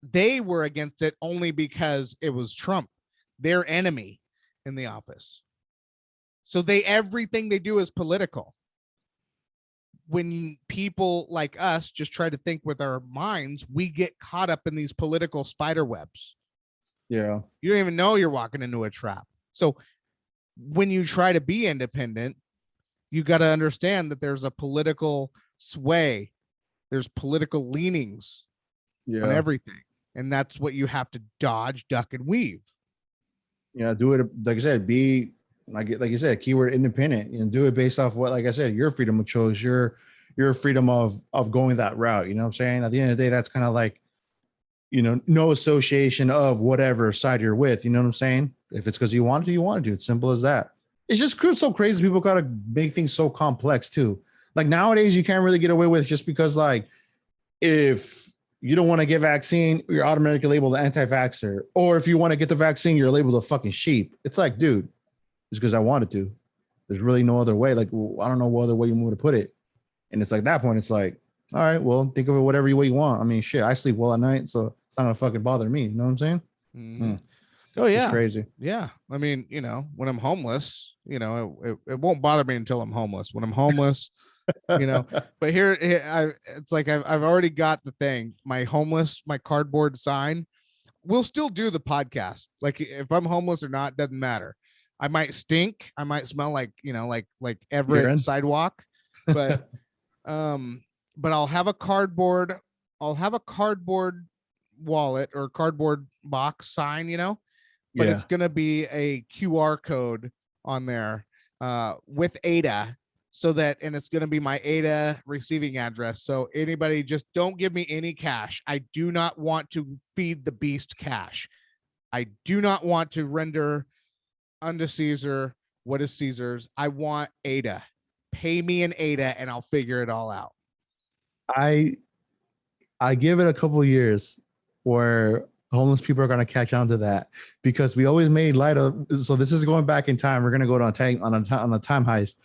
They were against it only because it was Trump, their enemy, in the office. So everything they do is political. When people like us just try to think with our minds, we get caught up in these political spider webs. Yeah. You don't even know you're walking into a trap. So when you try to be independent, you got to understand that there's a political sway. There's political leanings on everything. And that's what you have to dodge, duck, and weave. Yeah, do it, like I said, be like you said, keyword independent, do it based off what, like I said, your freedom of choice, your freedom of going that route. You know what I'm saying? At the end of the day, that's kind of like, no association of whatever side you're with. You know what I'm saying? If it's because you want to, you want to. It's simple as that. It's just so crazy. People got to make things so complex too. Like nowadays, you can't really get away with just because, like, if you don't want to get vaccine, you're automatically labeled an anti-vaxxer. Or if you want to get the vaccine, you're labeled a fucking sheep. It's like, dude, it's because I wanted to. There's really no other way. Like, I don't know what other way you want to put it. And it's like, at that point, it's like, all right, well, think of it whatever way you want. I mean, shit, I sleep well at night, so it's not gonna fucking bother me. You know what I'm saying? Mm-hmm. Oh yeah, it's crazy. Yeah, I mean, when I'm homeless, it won't bother me until I'm homeless. When I'm homeless, But here, it's like I've already got the thing. My cardboard sign. We'll still do the podcast. Like if I'm homeless or not, doesn't matter. I might stink. I might smell like like Everett sidewalk, but I'll have a cardboard. I'll have a cardboard wallet or cardboard box sign, but it's going to be a QR code on there with ADA, and it's going to be my ADA receiving address. So anybody, just don't give me any cash. I do not want to feed the beast cash. I do not want to render unto Caesar what is Caesar's. I want ADA. Pay me an ADA and I'll figure it all out. I give it a couple of years where homeless people are going to catch on to that, because we always made light of. So this is going back in time. We're going to go on a time heist.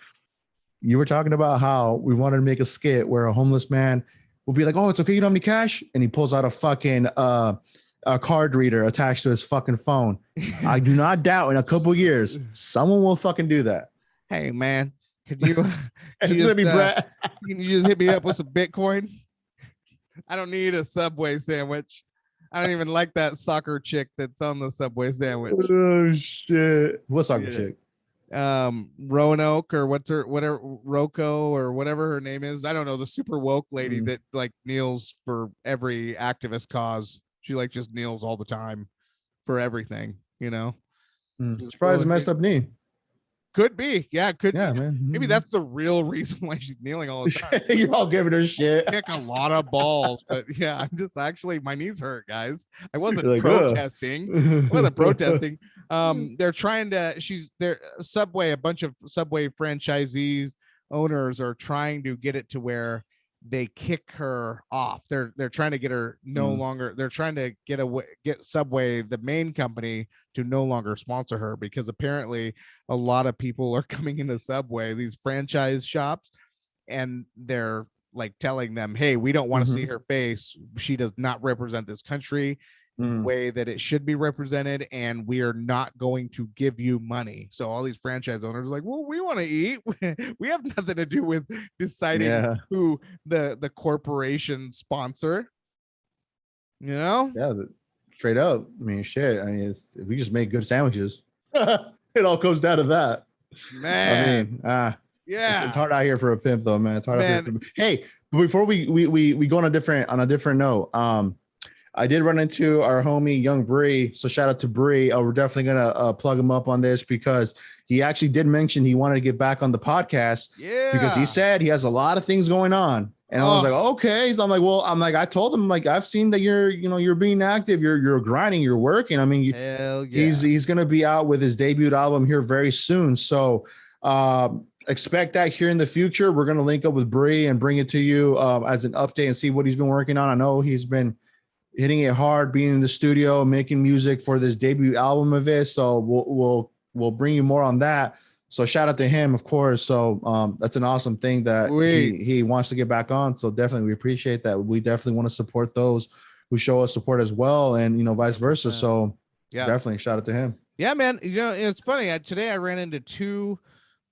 You were talking about how we wanted to make a skit where a homeless man will be like, "Oh, it's okay, you don't have any cash," and he pulls out a fucking a card reader attached to his fucking phone. I do not doubt in a couple of years someone will fucking do that. Hey man, could you? It's gonna be Brad. Can you just hit me up with some Bitcoin? I don't need a Subway sandwich. I don't even like that soccer chick that's on the Subway sandwich. Oh shit! What soccer chick? Roanoke or whatever Rocco or whatever her name is. I don't know, the super woke lady that like kneels for every activist cause. She like just kneels all the time for everything, Surprise, messed up knee. Could be. Yeah, could Yeah, be. man. Maybe that's the real reason why she's kneeling all the time. You're all giving her shit. Kick a lot of balls, but yeah, I'm just actually my knees hurt, guys. I wasn't You're like, protesting. I wasn't protesting. Hmm. They're trying to. They're Subway. A bunch of Subway franchisees owners are trying to get it to where they kick her off. They're trying to get her no longer. They're trying to get Subway, the main company, to no longer sponsor her because apparently a lot of people are coming into Subway, these franchise shops, and they're like telling them, hey, we don't want to see her face. She does not represent this country the way that it should be represented, and we are not going to give you money. So all these franchise owners are like, well, we want to eat. We have nothing to do with deciding who the corporation sponsor. You know? Yeah, straight up. I mean, shit. I mean, we just make good sandwiches. It all comes down to that. Man. I mean, yeah, it's hard out here for a pimp, though, man. It's hard out here. Hey, before we go on a different note, I did run into our homie Young Bree, so shout out to Bree. We're definitely gonna plug him up on this because he actually did mention he wanted to get back on the podcast. Yeah, because he said he has a lot of things going on, and I was like, okay. So I'm like, I told him, like, I've seen that you're being active, you're grinding, you're working. I mean, hell yeah. he's gonna be out with his debut album here very soon. So expect that here in the future. We're gonna link up with Bree and bring it to you as an update and see what he's been working on. I know he's been hitting it hard, being in the studio, making music for this debut album of his. So we'll bring you more on that. So shout out to him, of course. So that's an awesome thing that he wants to get back on. So definitely we appreciate that. We definitely want to support those who show us support as well, and vice versa. So definitely shout out to him. Yeah, man. It's funny. Today I ran into two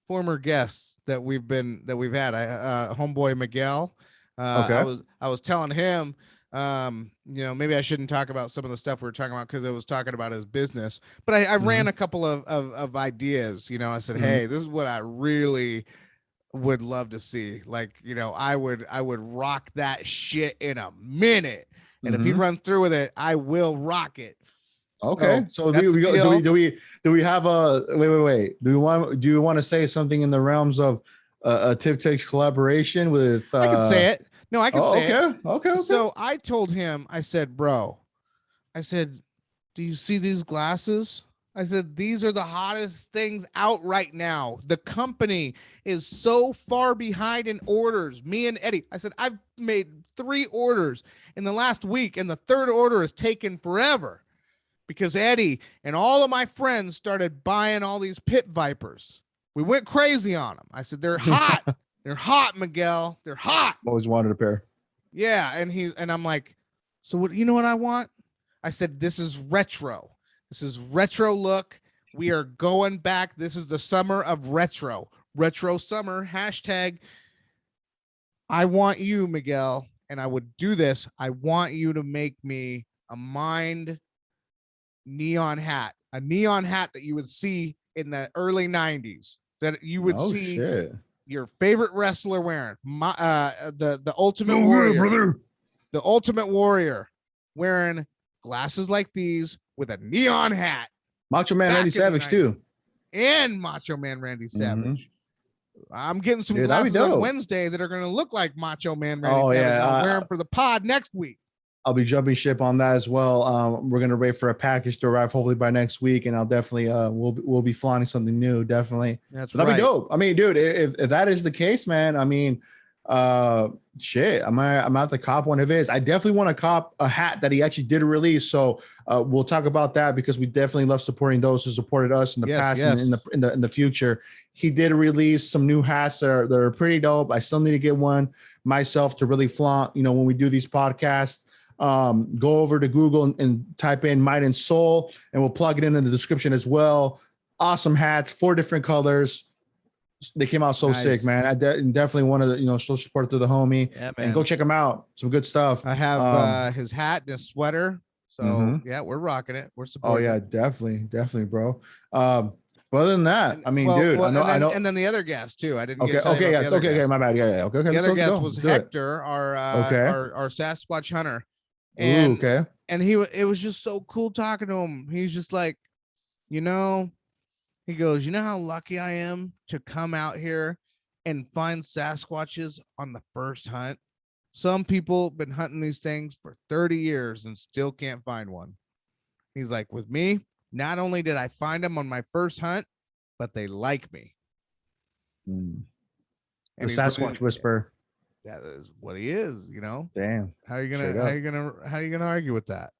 former guests that we've had. Homeboy Miguel. I was telling him, maybe I shouldn't talk about some of the stuff we were talking about because it was talking about his business, but I ran a couple of ideas. I said, hey, this is what I really would love to see. Like, I would rock that shit in a minute, and if he runs through with it, I will rock it. Okay, so do we have a wait? Do you want to say something in the realms of a Tip Takes collaboration with? I can say it. No, I can say it. Okay. So I told him, I said, bro, do you see these glasses? I said, these are the hottest things out right now. The company is so far behind in orders. Me and Eddie, I said, I've made 3 orders in the last week, and the 3rd order is taking forever because Eddie and all of my friends started buying all these pit vipers. We went crazy on them. I said, they're hot. They're hot, Miguel. They're hot. Always wanted a pair. Yeah, and I'm like, so what? You know what I want? I said, this is retro. This is retro look. We are going back. This is the summer of retro. Retro summer. #. I want you, Miguel, and I would do this. I want you to make me a Mind neon hat, a neon hat that you would see in the early 90s, that you would see. Shit. Your favorite wrestler wearing the Ultimate Warrior, the Ultimate Warrior wearing glasses like these with a neon hat. Macho Man Randy Savage too, and Macho Man Randy Savage. I'm getting some glasses on Wednesday that are going to look like Macho Man Randy Savage. I'll wear them for the pod next week. I'll be jumping ship on that as well. We're gonna wait for a package to arrive hopefully by next week, and I'll definitely we'll be flying something new. Definitely, that'd be dope. I mean, dude, if that is the case, man, I mean, shit, I'm out to cop one of his. I definitely want to cop a hat that he actually did release. So we'll talk about that because we definitely love supporting those who supported us in the past and in the future. He did release some new hats that are pretty dope. I still need to get one myself to really flaunt. When we do these podcasts. Go over to Google and type in Might and Soul, and we'll plug it in the description as well. Awesome hats, 4 different colors. They came out so sick, man. I definitely want to, show support to the homie and go check them out. Some good stuff. I have his hat and his sweater. So yeah, we're rocking it. We're supporting. Oh yeah, definitely, bro. But other than that, I mean, dude, I know. And then the other guest too. I didn't. Okay, my bad. Yeah. Okay. The other guest was Hector, our Sasquatch hunter. And it was just so cool talking to him. He's just like, He goes, you know how lucky I am to come out here and find Sasquatches on the first hunt? Some people been hunting these things for 30 years and still can't find one. He's like, with me, not only did I find them on my first hunt, but they like me. The And Sasquatch whisperer. That is what he is, you know. Damn. How are you gonna argue with that?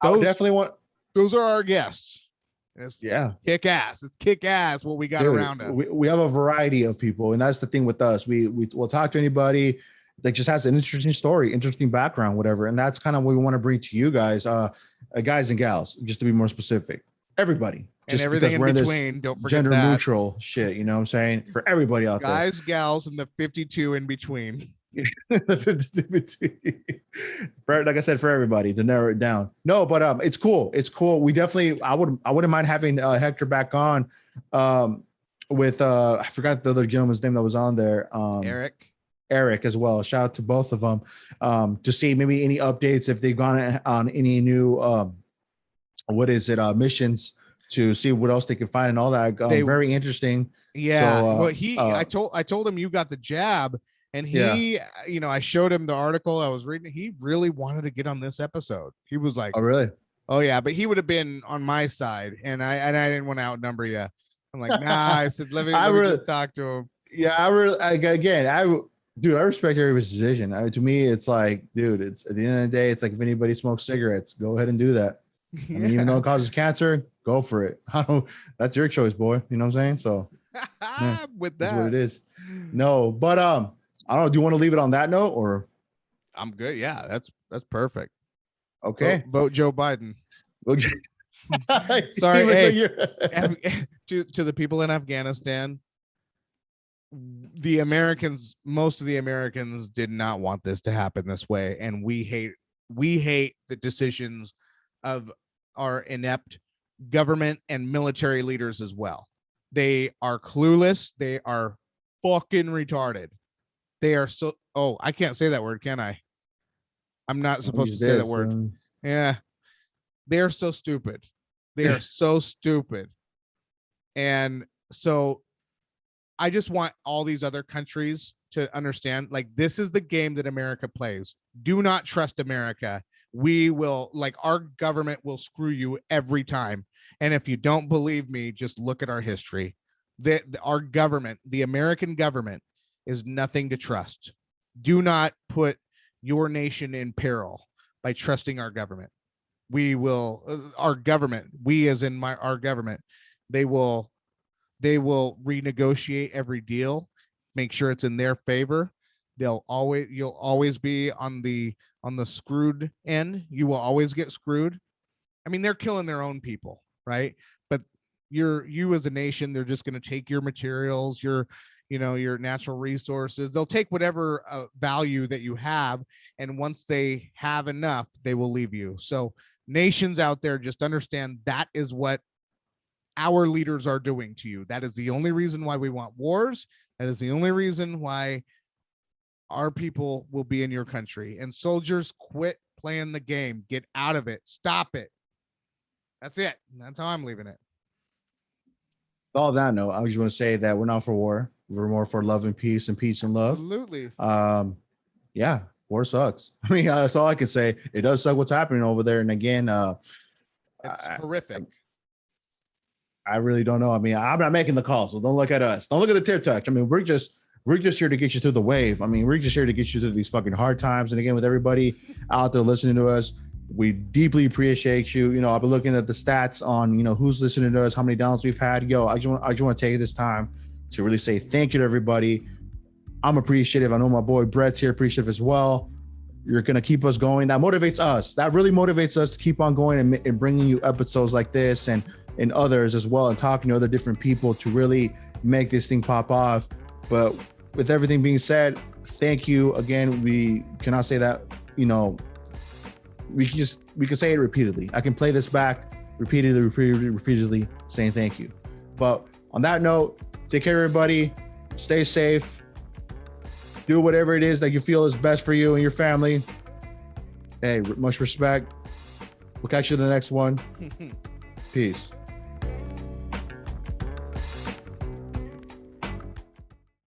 I would definitely want. Those are our guests. It's Yeah. kick ass. It's kick ass what we got around us. We have a variety of people, and that's the thing with us. We'll talk to anybody that just has an interesting story, interesting background, whatever. And that's kind of what we want to bring to you guys, guys and gals, just to be more specific. Everybody. And everything in between. Don't forget gender that. Neutral shit, you know what I'm saying? For everybody out guys, gals, and the 52 in between. Like I said, for everybody, to narrow it down. No, but it's cool. It's cool. We definitely, I wouldn't mind having Hector back on with I forgot the other gentleman's name that was on there. Eric as well. Shout out to both of them to see maybe any updates if they've gone on any new missions, to see what else they can find and all that. Very interesting. Yeah. So, I told him you got the jab. And he, you know, I showed him the article I was reading. He really wanted to get on this episode. He was like, "Oh, really? Oh, yeah." But he would have been on my side, and I didn't want to outnumber you. I'm like, nah. I said, let me just talk to him. Yeah, I respect everybody's decision. To me, it's like, dude, it's at the end of the day, it's like if anybody smokes cigarettes, go ahead and do that. I mean, even though it causes cancer, go for it. That's your choice, boy. You know what I'm saying? So, with that, that's what it is. No, but I don't know. Do you want to leave it on that note, or? I'm good. Yeah, that's perfect. Okay. Vote Joe Biden. Sorry. Hey, to the people in Afghanistan, most of the Americans did not want this to happen this way. And we hate the decisions of our inept government and military leaders as well. They are clueless. They are fucking retarded. They are so. Oh, I can't say that word, can I? I'm not supposed to say that word. Yeah, they are so stupid. They are so stupid. And so, I just want all these other countries to understand, like, this is the game that America plays. Do not trust America. We will, like, our government will screw you every time. And if you don't believe me, just look at our history. Our government, the American government, is nothing to trust. Do not put your nation in peril by trusting our government. Our government, we as in our government, they will renegotiate every deal, make sure it's in their favor. You'll always be on the screwed end. You will always get screwed. I mean, they're killing their own people, right? But you as a nation, they're just going to take your materials, your natural resources. They'll take whatever value that you have, and once they have enough, they will leave you. So nations out there, just understand that is what our leaders are doing to you. That is the only reason why we want wars. That is the only reason why our people will be in your country. And soldiers, quit playing the game. Get out of it. Stop it. That's it. That's how I'm leaving it. All that note, I just want to say that we're not for war. We're more for love and peace and love. Absolutely. Yeah, war sucks. I mean, that's all I can say. It does suck what's happening over there. And again, it's horrific. I really don't know. I mean, I'm not making the call, so don't look at us. Don't look at the tip touch. I mean, we're just here to get you through the wave. I mean, we're just here to get you through these fucking hard times. And again, with everybody out there listening to us, we deeply appreciate you. You know, I've been looking at the stats on, who's listening to us, how many downloads we've had. Yo, I just want to take this time to really say thank you to everybody. I'm appreciative. I know my boy Brett's here, appreciative as well. You're going to keep us going. That motivates us. That really motivates us to keep on going and bringing you episodes like this and others as well, and talking to other different people to really make this thing pop off. But with everything being said, thank you again. We cannot say that, we can say it repeatedly. I can play this back repeatedly saying thank you. But on that note, take care, everybody. Stay safe. Do whatever it is that you feel is best for you and your family. Hey, much respect. We'll catch you in the next one. Peace.